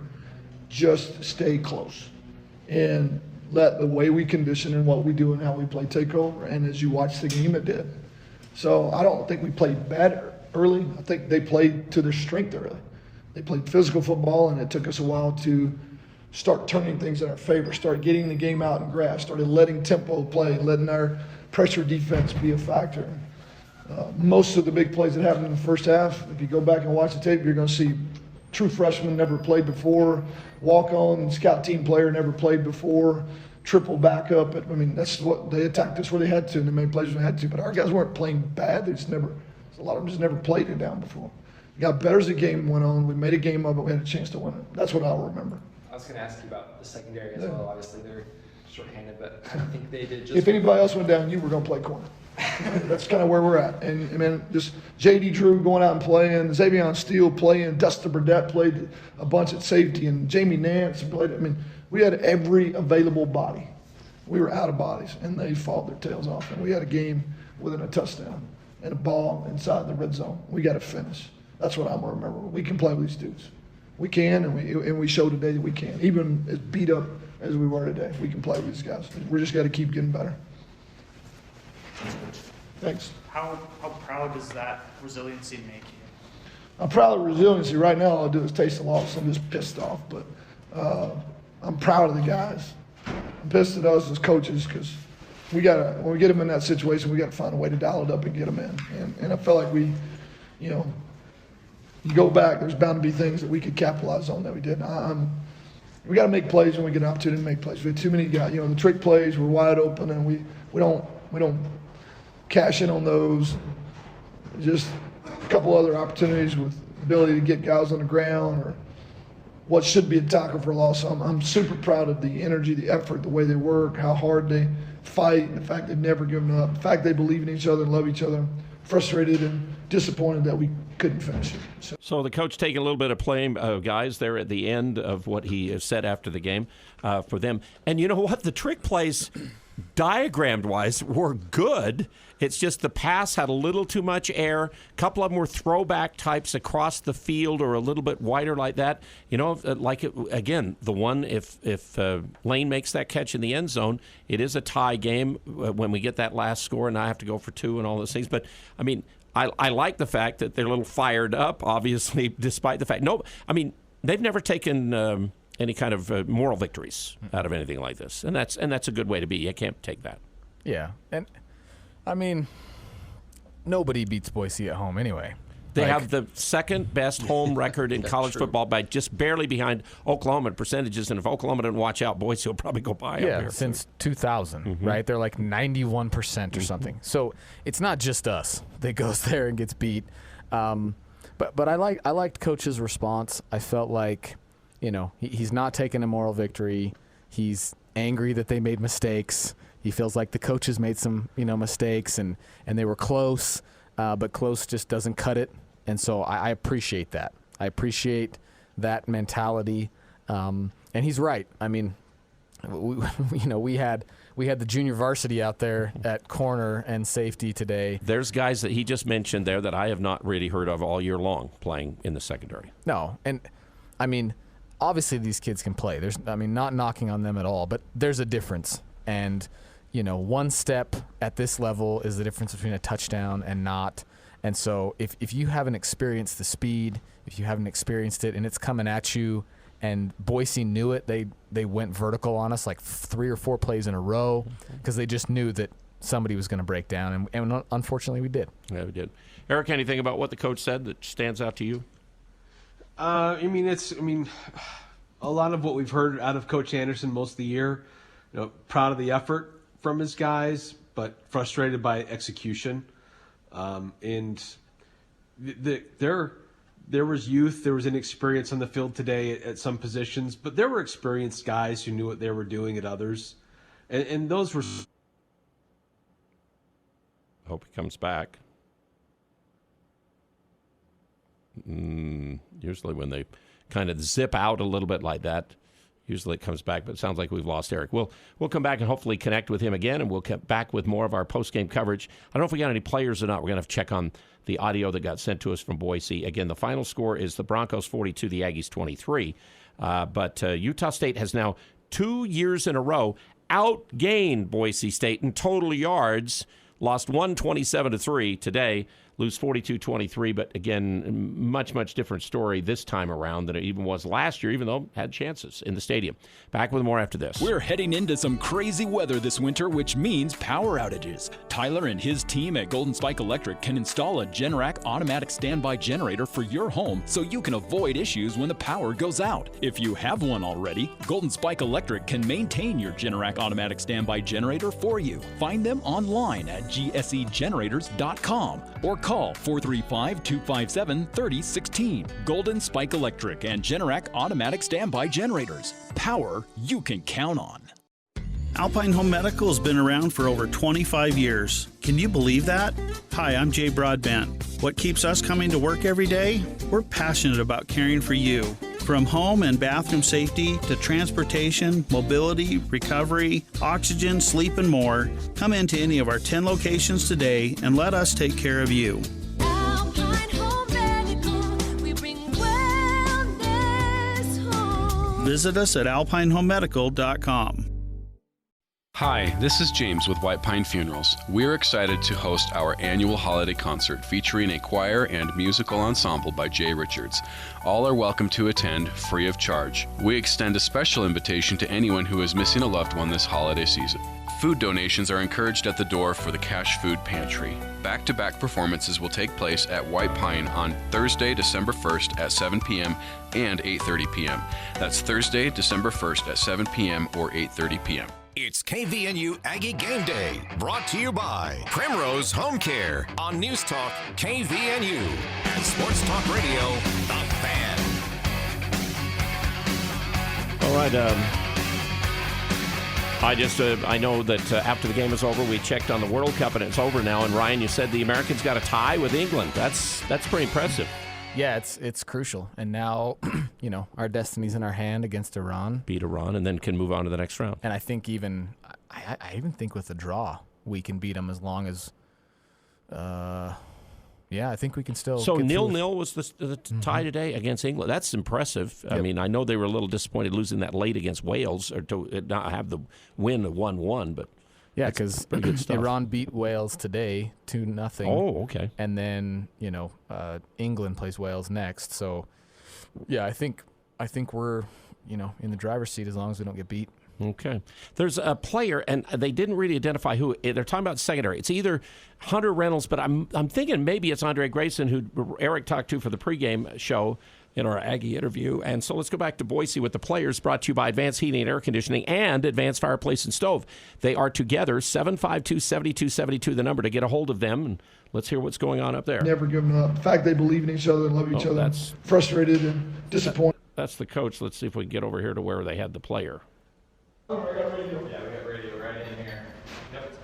Just stay close. And let the way we condition and what we do and how we play take over. And as you watch the game, it did. So I don't think we played bad early. I think they played to their strength early. They played physical football, and it took us a while to start turning things in our favor, start getting the game out in grass, started letting tempo play, letting our pressure defense be a factor. Most of the big plays that happened in the first half, if you go back and watch the tape, you're going to see true freshmen never played before, walk-on scout team player never played before, triple backup. I mean, that's what they attacked us where they had to, and they made plays when they had to. But our guys weren't playing bad. They just never, a lot of them just never played it down before. We got better as the game went on. We made a game of it. We had a chance to win it. That's what I'll remember. I was going to ask you about the secondary as well. Obviously, they're shorthanded, but I think they did just. If anybody else went down, you were going to play corner. That's kind of where we're at. And I mean, just J.D. Drew going out and playing, Xavier Steele playing, Dustin Burdett played a bunch at safety, and Jamie Nance played. I mean, we had every available body. We were out of bodies, and they fought their tails off. And we had a game within a touchdown and a ball inside the red zone. We got to finish. That's what I'm going to remember. We can play with these dudes. We can, and we showed today that we can. Even as beat up as we were today, we can play with these guys. We just got to keep getting better. Thanks. How proud does that resiliency make you? I'm proud of resiliency. Right now, all I do is taste the loss. I'm just pissed off, but I'm proud of the guys. I'm pissed at us as coaches because when we get them in that situation, we got to find a way to dial it up and get them in. And I felt like you go back, there's bound to be things that we could capitalize on that we did. We got to make plays when we get an opportunity to make plays. We had too many guys. The trick plays were wide open, and we don't cash in on those. Just a couple other opportunities with ability to get guys on the ground or what should be a tackle for a loss. So I'm super proud of the energy, the effort, the way they work, how hard they fight, the fact they've never given up, the fact they believe in each other and love each other. Frustrated and disappointed that we couldn't finish it. So the coach taking a little bit of blame, guys, there at the end of what he said after the game for them. And you know what? The trick plays, diagrammed-wise, were good. It's just the pass had a little too much air. A couple of them were throwback types across the field or a little bit wider like that. Again, the one, if Lane makes that catch in the end zone, it is a tie game when we get that last score, and I have to go for two and all those things. But, I mean, I like the fact that they're a little fired up, obviously, despite the fact. They've never taken any kind of moral victories out of anything like this, and that's a good way to be. You can't take that. Yeah, and I mean, nobody beats Boise at home anyway. They have the second best home record in college football by just barely behind Oklahoma in percentages, and if Oklahoma doesn't watch out, Boise will probably go by up here. Since 2000, right? They're like 91% or something. So it's not just us that goes there and gets beat. But I liked Coach's response. I felt like, he's not taking a moral victory. He's angry that they made mistakes. He feels like the coaches made some, mistakes and they were close, but close just doesn't cut it. And so I appreciate that. I appreciate that mentality. And he's right. I mean, we had the junior varsity out there at corner and safety today. There's guys that he just mentioned there that I have not really heard of all year long playing in the secondary. No, and I mean, obviously these kids can play. Not knocking on them at all, but there's a difference. And one step at this level is the difference between a touchdown and not. And so if you haven't experienced the speed, if you haven't experienced it and it's coming at you, and Boise knew it, they went vertical on us like 3 or 4 plays in a row because they just knew that somebody was going to break down, and unfortunately we did. Yeah, we did. Eric, anything about what the coach said that stands out to you? A lot of what we've heard out of Coach Anderson most of the year, proud of the effort from his guys, but frustrated by execution. There was youth, there was inexperience on the field today at some positions, but there were experienced guys who knew what they were doing at others, and those were. Hope he comes back. Usually when they kind of zip out a little bit like that, usually it comes back, but it sounds like we've lost Eric. We'll come back and hopefully connect with him again, and we'll come back with more of our post-game coverage. I don't know if we got any players or not. We're going to have to check on the audio that got sent to us from Boise. Again, the final score is the Broncos 42, the Aggies 23. But Utah State has now 2 years in a row outgained Boise State in total yards, lost 127-3 today. Lose 42-23, but again, much, much different story this time around than it even was last year, even though had chances in the stadium. Back with more after this. We're heading into some crazy weather this winter, which means power outages. Tyler and his team at Golden Spike Electric can install a Generac automatic standby generator for your home so you can avoid issues when the power goes out. If you have one already, Golden Spike Electric can maintain your Generac automatic standby generator for you. Find them online at gsegenerators.com or call 435-257-3016. Golden Spike Electric and Generac automatic standby generators. Power you can count on. Alpine Home Medical has been around for over 25 years. Can you believe that? Hi, I'm Jay Broadbent. What keeps us coming to work every day? We're passionate about caring for you. From home and bathroom safety to transportation, mobility, recovery, oxygen, sleep, and more, come into any of our 10 locations today and let us take care of you. Alpine Home Medical, we bring wellness home. Visit us at alpinehomemedical.com. Hi, this is James with White Pine Funerals. We're excited to host our annual holiday concert featuring a choir and musical ensemble by Jay Richards. All are welcome to attend free of charge. We extend a special invitation to anyone who is missing a loved one this holiday season. Food donations are encouraged at the door for the Cash Food Pantry. Back-to-back performances will take place at White Pine on Thursday, December 1st at 7 p.m. and 8:30 p.m. That's Thursday, December 1st at 7 p.m. or 8:30 p.m. It's KVNU Aggie Game Day, brought to you by Primrose Home Care on News Talk KVNU and Sports Talk Radio, The Fan. All right. I know that after the game is over, we checked on the World Cup and it's over now. And Ryan, you said the Americans got a tie with England. That's pretty impressive. Yeah, it's crucial. And now, our destiny's in our hand against Iran. Beat Iran and then can move on to the next round. And I think I even think with a draw, we can beat them as long as, I think we can still. So 0-0 was the tie today against England. That's impressive. Yep. I mean, I know they were a little disappointed losing that late against Wales or to not have the win of 1-1, but. Yeah, because Iran beat Wales today 2-0. Oh, okay. And then England plays Wales next. So, yeah, I think we're in the driver's seat as long as we don't get beat. Okay. There's a player, and they didn't really identify who. They're talking about secondary. It's either Hunter Reynolds, but I'm thinking maybe it's Andre Grayson, who Eric talked to for the pregame show in our Aggie interview. And so let's go back to Boise with the players, brought to you by Advanced Heating and Air Conditioning and Advanced Fireplace and Stove. They are together, 752-7272, the number to get a hold of them. And let's hear what's going on up there. Never giving up. The fact they believe in each other and love each other. That's frustrated and disappointed. That's the coach. Let's see if we can get over here to where they had the player. Oh, we got radio. Yeah, we got radio right in here. Yep.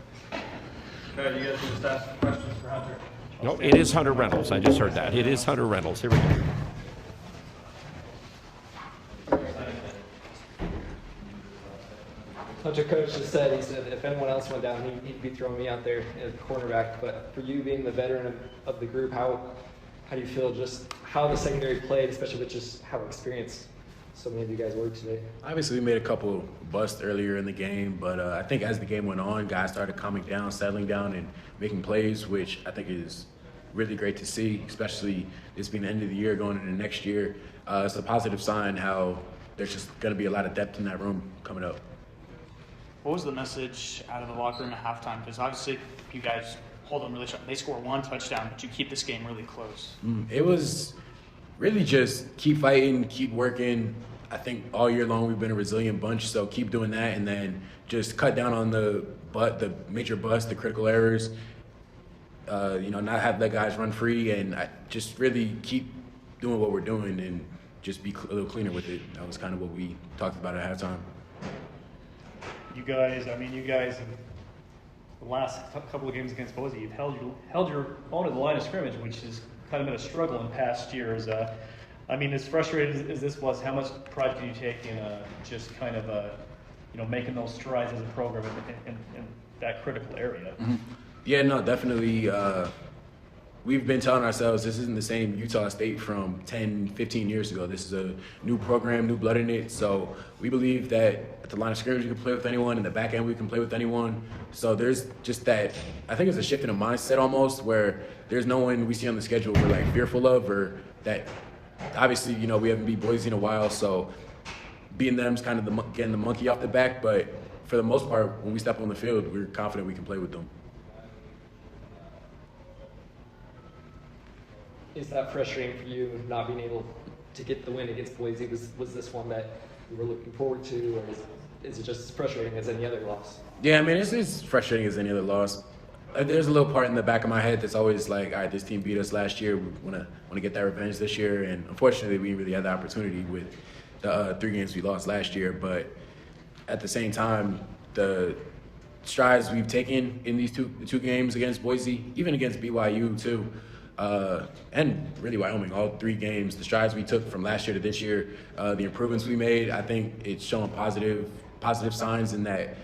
Okay, you guys can just ask questions for Hunter. No, it is Hunter Reynolds. I just heard that. It is Hunter Reynolds. Here we go. Hunter, coach just said, if anyone else went down, he'd be throwing me out there as cornerback. But for you being the veteran of the group, how do you feel just how the secondary played, especially with just how experienced so many of you guys worked today? Obviously, we made a couple busts earlier in the game, but I think as the game went on, guys started calming down, settling down, and making plays, which I think is really great to see, especially this being the end of the year, going into next year. It's a positive sign how there's just going to be a lot of depth in that room coming up. What was the message out of the locker room at halftime? Because obviously you guys hold them really sharp. They score one touchdown, but you keep this game really close. It was really just keep fighting, keep working. I think all year long we've been a resilient bunch, so keep doing that, and then just cut down on the major busts, the critical errors. Not have the guys run free, and just really keep doing what we're doing and just be a little cleaner with it. That was kind of what we talked about at halftime. You guys, in the last couple of games against Boise, you've held your own at the line of scrimmage, which has kind of been a struggle in past years. As frustrating as this was, how much pride can you take in just kind of making those strides as a program in that critical area? Mm-hmm. Yeah, no, definitely. We've been telling ourselves this isn't the same Utah State from 10, 15 years ago. This is a new program, new blood in it. So we believe that at the line of scrimmage we can play with anyone, in the back end we can play with anyone. So there's just that, I think it's a shift in a mindset almost, where there's no one we see on the schedule we're like fearful of, or that obviously, we haven't beat Boise in a while, so beating them's kind of getting the monkey off the back. But for the most part, when we step on the field, we're confident we can play with them. Is that frustrating for you, not being able to get the win against Boise? Was this one that you were looking forward to, or is it just as frustrating as any other loss? Yeah, it's as frustrating as any other loss. There's a little part in the back of my head that's always like, all right, this team beat us last year. We want to get that revenge this year. And unfortunately, we didn't really have the opportunity with the 3 games we lost last year. But at the same time, the strides we've taken in these two games against Boise, even against BYU too, and really Wyoming, all 3 games, the strides we took from last year to this year, the improvements we made, I think it's showing positive signs in that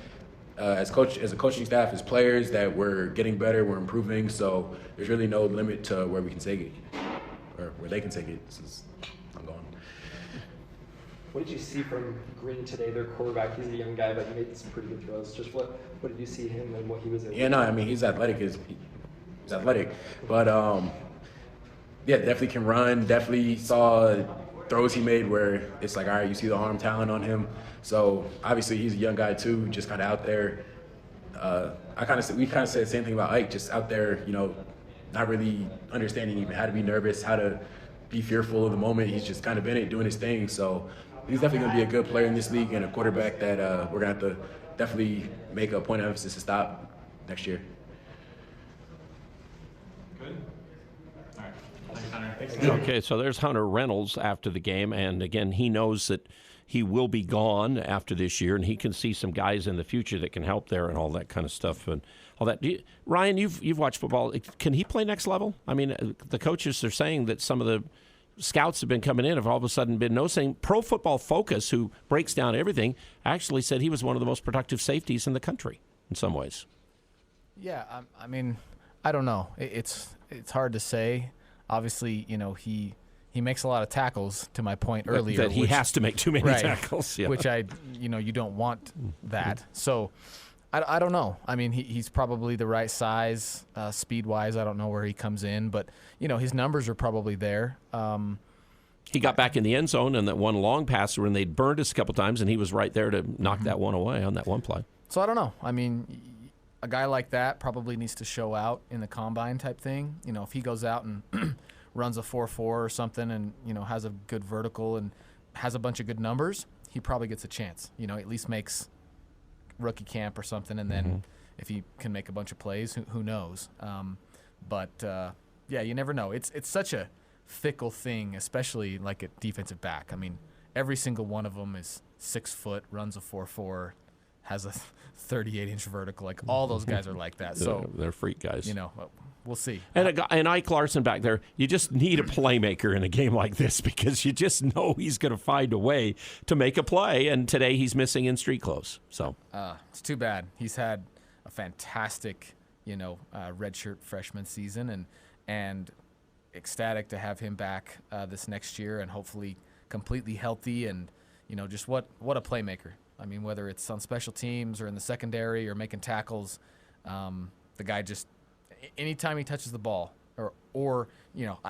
as a coaching staff, as players, that we're getting better, we're improving. So there's really no limit to where we can take it, or where they can take it since I'm gone. What did you see from Green today, their quarterback? He's a young guy, but he made some pretty good throws. Just what did you see him and what he was able to do? Yeah, no, he's athletic. He's athletic, but definitely can run. Definitely saw throws he made where it's like, all right, you see the arm talent on him. So obviously he's a young guy too, just kind of out there. We kind of said the same thing about Ike, just out there, not really understanding even how to be nervous, how to be fearful of the moment. He's just kind of in it, doing his thing. So he's definitely going to be a good player in this league and a quarterback that we're going to have to definitely make a point of emphasis to stop next year. Good. All right. Thanks, Hunter. Thanks, Hunter. Okay, so there's Hunter Reynolds after the game, and again, he knows that he will be gone after this year, and he can see some guys in the future that can help there and all that kind of stuff and all that. Ryan, you've watched football. Can he play next level? The coaches are saying that some of the scouts have been coming in have all of a sudden been noticing. Pro Football Focus, who breaks down everything, actually said he was one of the most productive safeties in the country in some ways. Yeah, I don't know. It's hard to say. Obviously, he makes a lot of tackles, to my point earlier. That he has to make too many tackles. Yeah. Which you don't want that. So I don't know. He's probably the right size, speed-wise. I don't know where he comes in, but, his numbers are probably there. He got back in the end zone and that one long pass when they'd burned us a couple times, and he was right there to knock that one away on that one play. So I don't know. A guy like that probably needs to show out in the combine type thing. If he goes out and runs a 4.4 or something and, has a good vertical and has a bunch of good numbers, he probably gets a chance. At least makes rookie camp or something, and then if he can make a bunch of plays, who knows? You never know. It's such a fickle thing, especially like at defensive back. Every single one of them is 6 foot, runs a 4.4, has a 38-inch vertical. Like, all those guys are like that. So they're freak guys. We'll see. And Ike Larson back there, you just need a playmaker in a game like this because you just know he's going to find a way to make a play. And today he's missing in street clothes. So it's too bad. He's had a fantastic, redshirt freshman season, and ecstatic to have him back this next year and hopefully completely healthy and just what a playmaker. I mean, whether it's on special teams or in the secondary or making tackles, the guy just anytime he touches the ball, or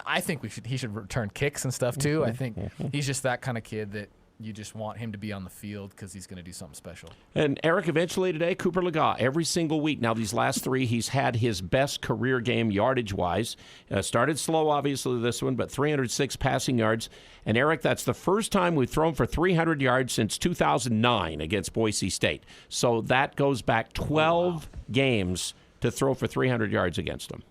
I think he should return kicks and stuff too. I think he's just that kind of kid that you just want him to be on the field because he's going to do something special. And Eric, eventually today, Cooper Lega, every single week. Now, these last three, he's had his best career game yardage-wise. Started slow, obviously, this one, but 306 passing yards. And, Eric, that's the first time we've thrown for 300 yards since 2009 against Boise State. So that goes back 12 games to throw for 300 yards against them.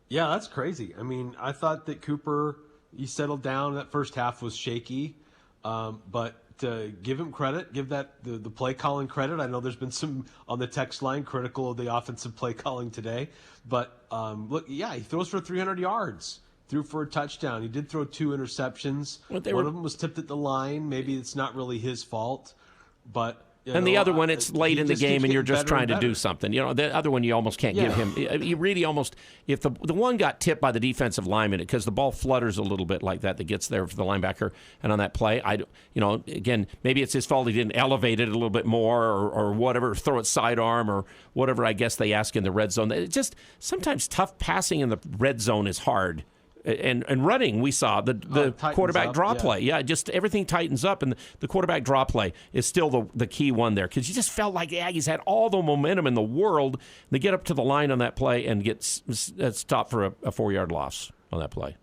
Yeah, that's crazy. I mean, I thought that Cooper, he settled down. That first half was shaky. But to give him credit, give that the play calling credit. I know there's been some on the text line critical of the offensive play calling today. But look, yeah, he throws for 300 yards, threw for a touchdown. He did throw 2 interceptions. One of them was tipped at the line. Maybe it's not really his fault, but. And the other one, it's late in the game, and you're just trying to do something. The other one, you almost can't give him. You really almost, if the one got tipped by the defensive lineman, because the ball flutters a little bit like that gets there for the linebacker, and on that play, again, maybe it's his fault he didn't elevate it a little bit more or whatever, throw it sidearm or whatever I guess they ask in the red zone. It's just sometimes tough passing in the red zone is hard. And running, we saw the quarterback draw play. Yeah, just everything tightens up, and the quarterback draw play is still the key one there, because you just felt like the Aggies had all the momentum in the world. They get up to the line on that play and get stopped for a 4-yard loss on that play.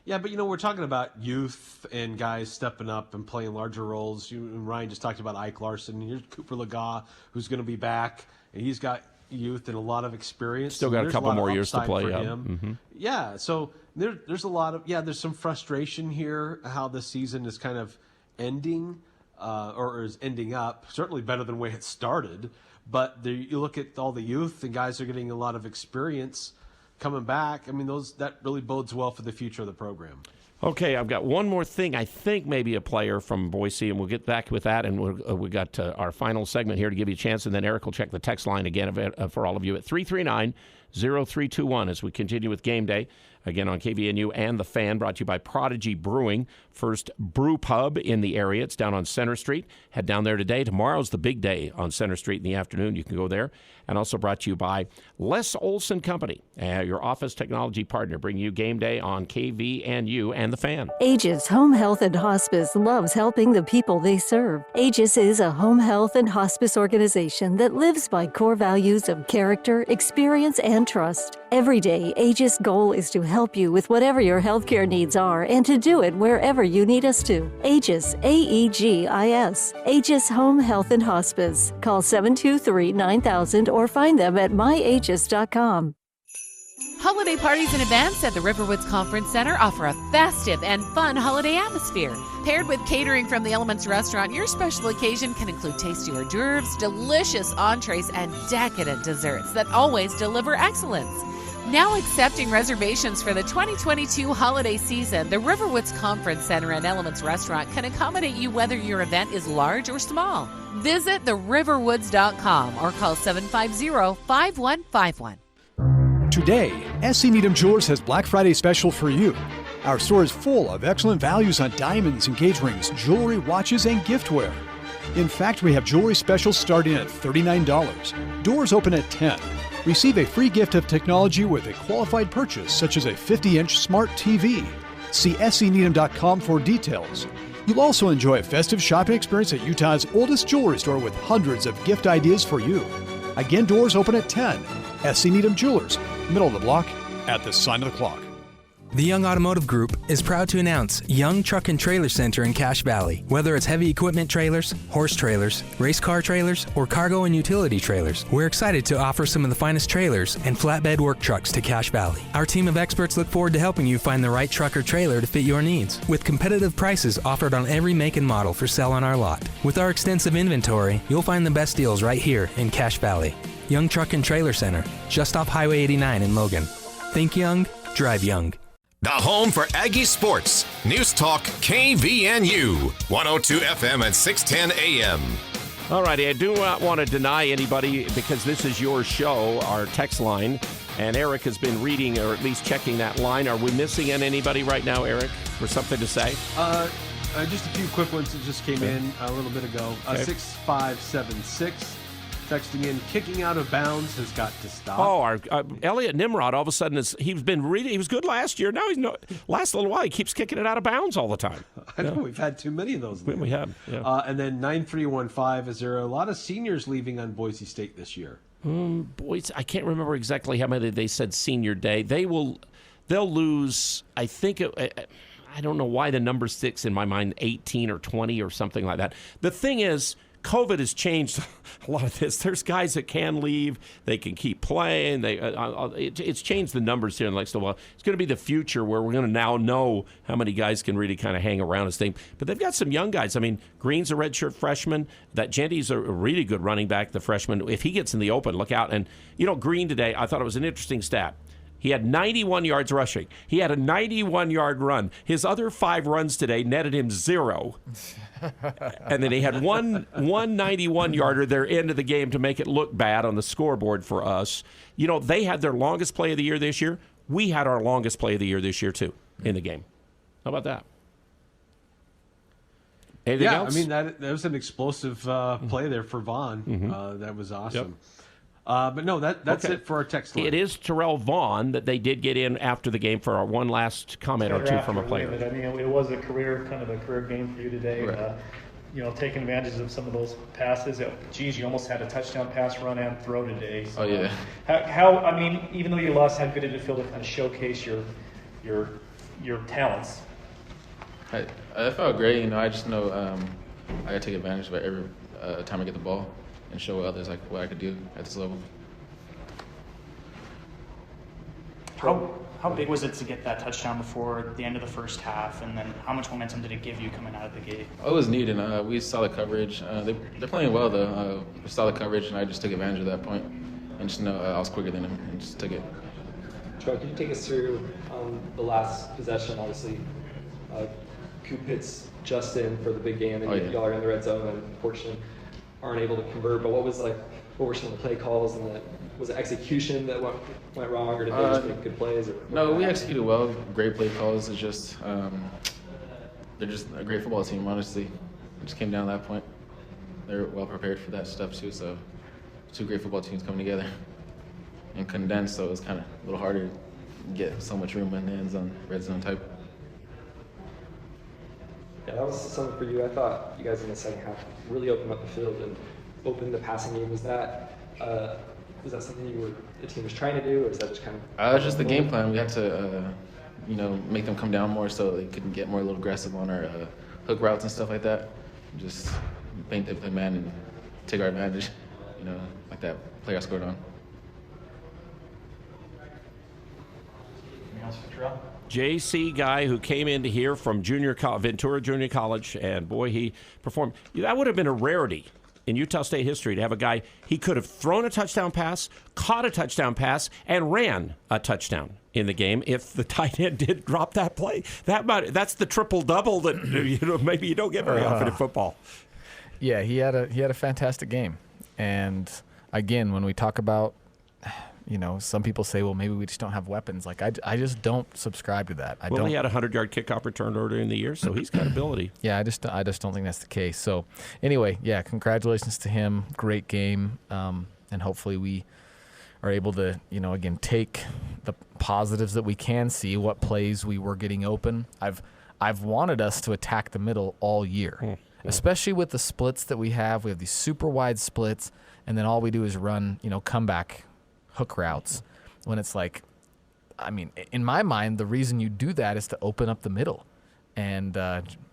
Yeah, but we're talking about youth and guys stepping up and playing larger roles. And Ryan just talked about Ike Larson. Here's Cooper Lega, who's going to be back, and he's got youth and a lot of experience. Still got a couple more years to play. Yeah, so there's a lot of there's some frustration here how the season is kind of ending or is ending up. Certainly better than the way it started, but you look at all the youth and guys are getting a lot of experience coming back. I mean, that really bodes well for the future of the program. Okay, I've got one more thing. I think maybe a player from Boise, and we'll get back with that. And we got our final segment here to give you a chance, and then Eric will check the text line again for all of you at 339-0321 as we continue with Game Day. Again, on KVNU and The Fan, brought to you by Prodigy Brewing, first brew pub in the area. It's down on Center Street. Head down there today. Tomorrow's the big day on Center Street in the afternoon. You can go there. And also brought to you by Les Olson Company, your office technology partner, bringing you Game Day on KVNU and The Fan. Aegis Home Health and Hospice loves helping the people they serve. Aegis is a home health and hospice organization that lives by core values of character, experience, and trust. Every day, Aegis' goal is to help you with whatever your healthcare needs are and to do it wherever you need us to. Aegis, AEGIS, Aegis Home Health and Hospice. Call 723-9000 or find them at myaegis.com. Holiday parties and events at the Riverwoods Conference Center offer a festive and fun holiday atmosphere. Paired with catering from the Elements Restaurant, your special occasion can include tasty hors d'oeuvres, delicious entrees, and decadent desserts that always deliver excellence. Now accepting reservations for the 2022 holiday season, the Riverwoods Conference Center and Elements Restaurant can accommodate you whether your event is large or small. Visit theriverwoods.com or call 750-5151. Today, SC Needham Jewelers has Black Friday special for you. Our store is full of excellent values on diamonds, engagement rings, jewelry, watches, and giftware. In fact, we have jewelry specials starting at $39. Doors open at 10. Receive a free gift of technology with a qualified purchase, such as a 50-inch smart TV. See scneedham.com for details. You'll also enjoy a festive shopping experience at Utah's oldest jewelry store with hundreds of gift ideas for you. Again, doors open at 10. SC Needham Jewelers, middle of the block, at the sign of the clock. The Young Automotive Group is proud to announce Young Truck and Trailer Center in Cache Valley. Whether it's heavy equipment trailers, horse trailers, race car trailers, or cargo and utility trailers, we're excited to offer some of the finest trailers and flatbed work trucks to Cache Valley. Our team of experts look forward to helping you find the right truck or trailer to fit your needs, with competitive prices offered on every make and model for sale on our lot. With our extensive inventory, you'll find the best deals right here in Cache Valley. Young Truck and Trailer Center, just off Highway 89 in Logan. Think young, drive young. The home for Aggie Sports. News Talk KVNU. 102 FM at 610 AM. All righty, I do not want to deny anybody, because this is your show, our text line. And Eric has been reading, or at least checking that line. Are we missing anybody right now, Eric, for something to say? Just a few quick ones that just came in a little bit ago. 6576 texting in, kicking out of bounds has got to stop. Oh, our Elliot Nimrod, all of a sudden, he was good last year. Now last little while, he keeps kicking it out of bounds all the time. I know, we've had too many of those lately. We have, yeah. And then 9315, is there a lot of seniors leaving on Boise State this year? Boys, I can't remember exactly how many they said senior day. They'll lose, I think, I don't know why the number sticks in my mind, 18 or 20 or something like that. The thing is, COVID has changed a lot of this. There's guys that can leave. They can keep playing. It's changed the numbers here in the next little while. It's going to be the future where we're going to now know how many guys can really kind of hang around this thing. But they've got some young guys. I mean, Green's a redshirt freshman. That Genty's a really good running back, the freshman. If he gets in the open, look out. And, Green today, I thought it was an interesting stat. He had 91 yards rushing. He had a 91-yard run. His other 5 runs today netted him 0. And then he had one 91-yarder their end of the game to make it look bad on the scoreboard for us. They had their longest play of the year this year. We had our longest play of the year this year, too, in the game. How about that? Anything else? I mean, that was an explosive play there for Vaughn. That was awesome. Yep. But no, that's it for our text line. It is Terrell Vaughn that they did get in after the game for our one last comment or two from a player. I mean, it was a career game for you today. Right. Taking advantage of some of those passes. You almost had a touchdown pass, run, and throw today. So, oh yeah. I mean, even though you lost, how good did it feel to kind of showcase your talents? I felt great. I just know I got to take advantage of every time I get the ball and show others what I could do at this level. How big was it to get that touchdown before the end of the first half, and then how much momentum did it give you coming out of the gate? Oh, it was neat, and we saw the coverage. They're playing well, though. We saw the coverage, and I just took advantage of that point, and just I was quicker than them, and just took it. Troy, can you take us through the last possession? Obviously, Coop hits Justin for the big game, and y'all are in the red zone, and unfortunately aren't able to convert. But what were some of the play calls, and was it execution that went wrong, or did they just make good plays? No, we executed well. Great play calls. It's just they're just a great football team. Honestly, it just came down to that point. They're well prepared for that stuff too. So 2 great football teams coming together and condensed. So it was kind of a little harder to get so much room in the end zone, red zone type. Yeah, that was something for you. I thought you guys in the second half really opened up the field and opened the passing game. Was that something the team was trying to do, or is that just kind of? It was just the game plan. We had to, make them come down more so they could get more a little aggressive on our hook routes and stuff like that. Just paint the man and take our advantage, like that play I scored on. Anything else for Terrell? JC guy who came into here from Ventura Junior College, and boy, he performed. That would have been a rarity in Utah State history to have a guy, he could have thrown a touchdown pass, caught a touchdown pass, and ran a touchdown in the game if the tight end did drop that play. That's the triple-double that maybe you don't get very often in football. Yeah, he had a fantastic game. And again, when we talk about, some people say, well, maybe we just don't have weapons. Like, I just don't subscribe to that. He had a 100-yard kickoff return earlier in the year, so he's got ability. Yeah, I just don't think that's the case. So, anyway, yeah, congratulations to him. Great game, and hopefully we are able to, again, take the positives that we can see, what plays we were getting open. I've wanted us to attack the middle all year, especially with the splits that we have. We have these super wide splits, and then all we do is run, comeback hook routes, when it's like, I mean, in my mind, the reason you do that is to open up the middle. And,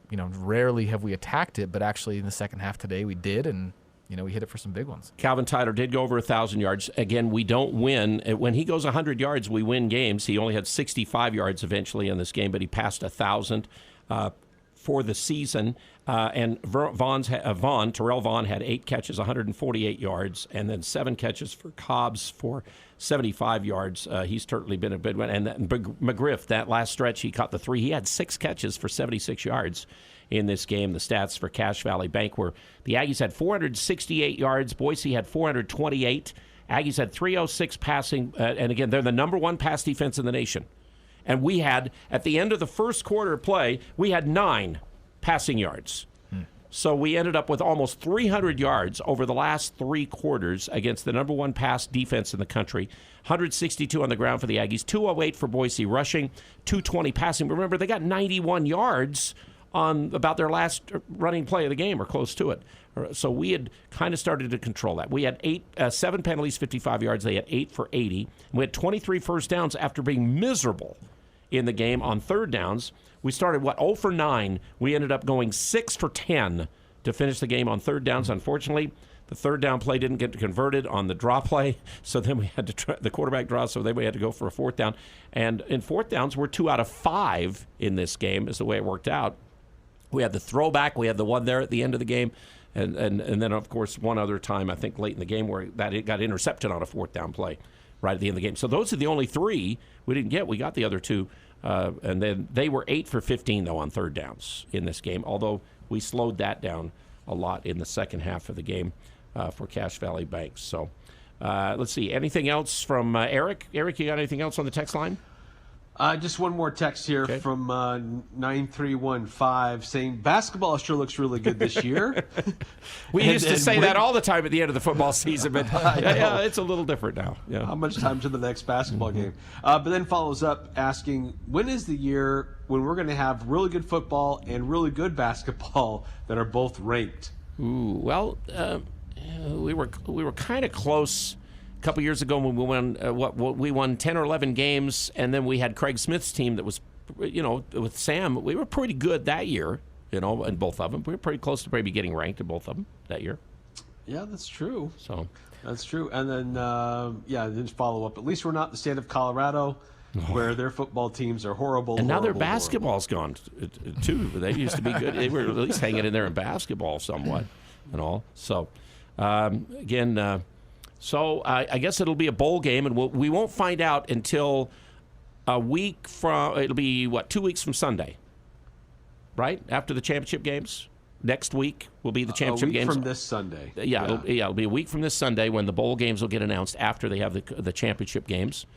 rarely have we attacked it, but actually in the second half today we did, and, we hit it for some big ones. Calvin Tyler did go over 1,000 yards. Again, we don't win. When he goes 100 yards, we win games. He only had 65 yards eventually in this game, but he passed 1,000 for the season. And Terrell Vaughn had 8 catches, 148 yards, and then 7 catches for Cobbs for 75 yards. He's certainly been a big one. And McGriff, that last stretch, he caught the 3. He had 6 catches for 76 yards in this game. The stats for Cache Valley Bank were the Aggies had 468 yards. Boise had 428. Aggies had 306 passing. And again, they're the number 1 pass defense in the nation. And we had, at the end of the first quarter play, we had 9 passing yards. So we ended up with almost 300 yards over the last 3 quarters against the number 1 pass defense in the country. 162 on the ground for the Aggies, 208 for Boise rushing, 220 passing. Remember, they got 91 yards on about their last running play of the game or close to it. So we had kind of started to control that. We had 7 penalties, 55 yards. They had 8 for 80. We had 23 first downs after being miserable in the game on third downs. We started, 0 for 9. We ended up going 6 for 10 to finish the game on third downs. Unfortunately, the third down play didn't get converted on the draw play, so then we had to try the quarterback draw, so then we had to go for a fourth down. And in fourth downs, we're 2 out of 5 in this game is the way it worked out. We had the throwback. We had the one there at the end of the game. And then, of course, one other time, I think late in the game, where that it got intercepted on a fourth down play right at the end of the game. So those are the only 3 we didn't get. We got the other 2. And then they were 8 for 15, though, on third downs in this game, although we slowed that down a lot in the second half of the game for Cache Valley Banks. So let's see. Anything else from Eric? Eric, you got anything else on the text line? Just one more text here from 9315 saying basketball sure looks really good this year. We used to say that all the time at the end of the football season, but yeah, it's a little different now. Yeah. How much time to the next basketball game? But then follows up asking, when is the year when we're going to have really good football and really good basketball that are both ranked? Ooh, well, we were kind of close a couple years ago when we won we won 10 or 11 games, and then we had Craig Smith's team that was, with Sam. We were pretty good that year, in both of them. We were pretty close to maybe getting ranked in both of them that year. Yeah, that's true. So that's true. And then then follow up. At least we're not the state of Colorado, where their football teams are horrible. And now their basketball's gone too. They used to be good. They were at least hanging in there in basketball somewhat, and all. So again. So I guess it'll be a bowl game, and we won't find out until a week from. It'll be 2 weeks from Sunday, right after the championship games. Next week will be the championship games. A week from this Sunday. Yeah, it'll be a week from this Sunday when the bowl games will get announced after they have the championship games,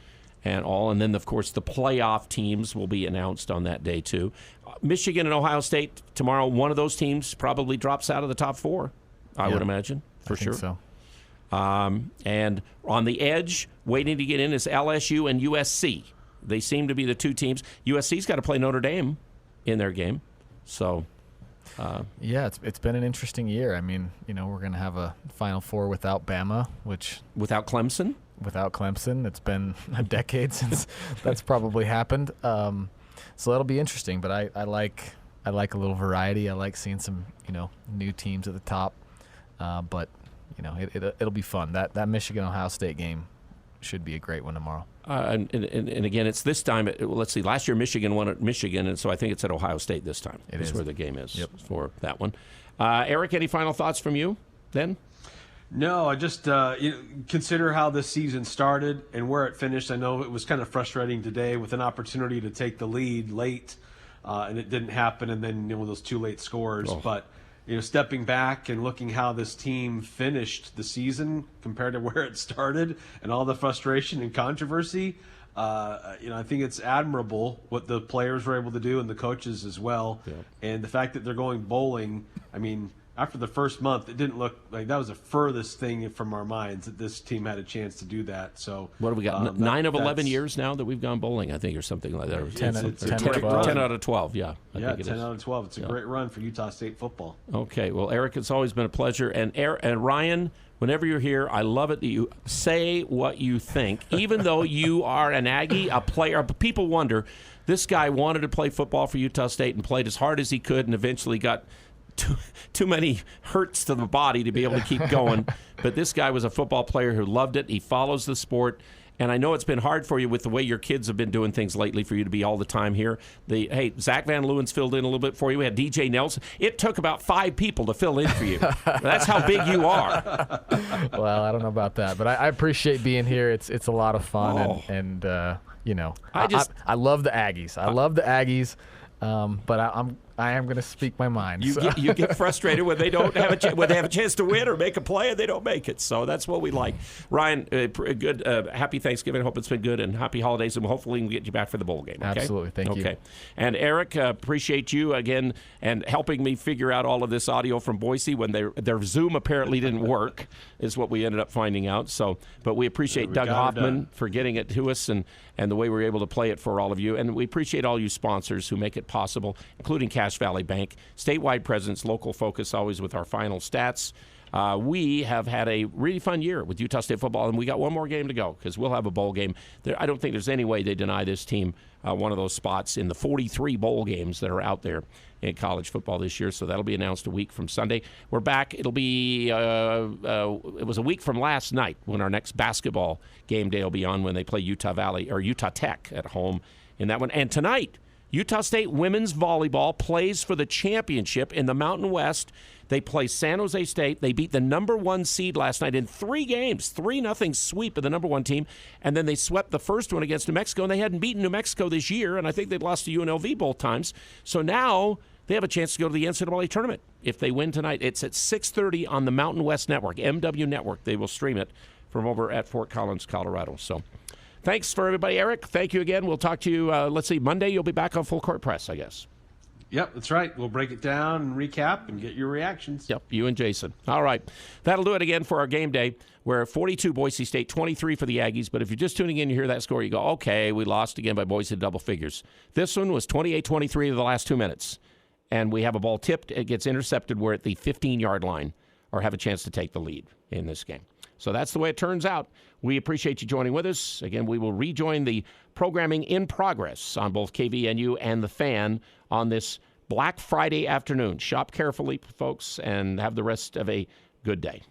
and all. And then of course the playoff teams will be announced on that day too. Michigan and Ohio State tomorrow. One of those teams probably drops out of the top 4. I would imagine for sure. So. And on the edge, waiting to get in is LSU and USC. They seem to be the 2 teams. USC's got to play Notre Dame in their game. So, yeah, it's been an interesting year. I mean, we're going to have a Final Four without Bama, without Clemson. Without Clemson, it's been a decade since that's probably happened. So that'll be interesting. But I like a little variety. I like seeing some new teams at the top. But it'll be fun. That Michigan-Ohio State game should be a great one tomorrow. And again, it's this time. Let's see. Last year, Michigan won at Michigan, and so I think it's at Ohio State this time. It is where the game is for that one. Eric, any final thoughts from you then? No, I just consider how this season started and where it finished. I know it was kind of frustrating today with an opportunity to take the lead late, and it didn't happen, and then those 2 late scores. But stepping back and looking how this team finished the season compared to where it started and all the frustration and controversy, I think it's admirable what the players were able to do and the coaches as well. Yeah. And the fact that they're going bowling, I mean, after the first month, it didn't look like that was the furthest thing from our minds that this team had a chance to do that. So what have we got? 9 of 11 years now that we've gone bowling, I think, or something like that. 10 out of 12, yeah. I think it 10 is. out of 12. It's a great run for Utah State football. Okay, well, Eric, it's always been a pleasure. And Ryan, whenever you're here, I love it that you say what you think. Even though you are an Aggie, a player, people wonder, this guy wanted to play football for Utah State and played as hard as he could and eventually got too many hurts to the body to be able to keep going. But this guy was a football player who loved it. He follows the sport. And I know it's been hard for you with the way your kids have been doing things lately for you to be all the time here. Zach Van Leeuwen's filled in a little bit for you. We had DJ Nelson. It took about 5 people to fill in for you. That's how big you are. Well, I don't know about that, but I appreciate being here. It's a lot of fun, I love the Aggies. I love the Aggies. But I am going to speak my mind. You get frustrated when they don't have when they have a chance to win or make a play and they don't make it. So that's what we like. Ryan, good. Happy Thanksgiving. I hope it's been good, and happy holidays, and hopefully we can get you back for the bowl game. Okay? Absolutely. Thank you. Okay. And Eric, appreciate you again and helping me figure out all of this audio from Boise when their Zoom apparently didn't work, is what we ended up finding out. So, but we appreciate Doug Hoffman for getting it to us and the way we were able to play it for all of you. And we appreciate all you sponsors who make it possible, including Cache Valley Bank. Statewide presence, local focus, always with our final stats. We have had a really fun year with Utah State football, and we got one more game to go because we'll have a bowl game. I don't think there's any way they deny this team one of those spots in the 43 bowl games that are out there in college football this year. So that'll be announced a week from Sunday. We're back. It'll be it was a week from last night when our next basketball game day will be on, when they play Utah Tech at home in that one. And tonight, Utah State women's volleyball plays for the championship in the Mountain West. They play San Jose State. They beat the number 1 seed last night in 3 games, 3-0 sweep of the number 1 team. And then they swept the first one against New Mexico, and they hadn't beaten New Mexico this year, and I think they'd lost to UNLV both times. So now they have a chance to go to the NCAA tournament if they win tonight. It's at 6:30 on the Mountain West Network, MW Network. They will stream it from over at Fort Collins, Colorado. So thanks for everybody. Eric, thank you again. We'll talk to you, let's see, Monday you'll be back on Full Court Press, I guess. Yep, that's right. We'll break it down and recap and get your reactions. Yep, you and Jason. All right. That'll do it again for our game day. We're 42 Boise State, 23 for the Aggies. But if you're just tuning in, you hear that score, you go, okay, we lost again by Boise to double figures. This one was 28-23 of the last 2 minutes. And we have a ball tipped. It gets intercepted. We're at the 15-yard line or have a chance to take the lead in this game. So that's the way it turns out. We appreciate you joining with us. Again, we will rejoin the programming in progress on both KVNU and The Fan on this Black Friday afternoon. Shop carefully, folks, and have the rest of a good day.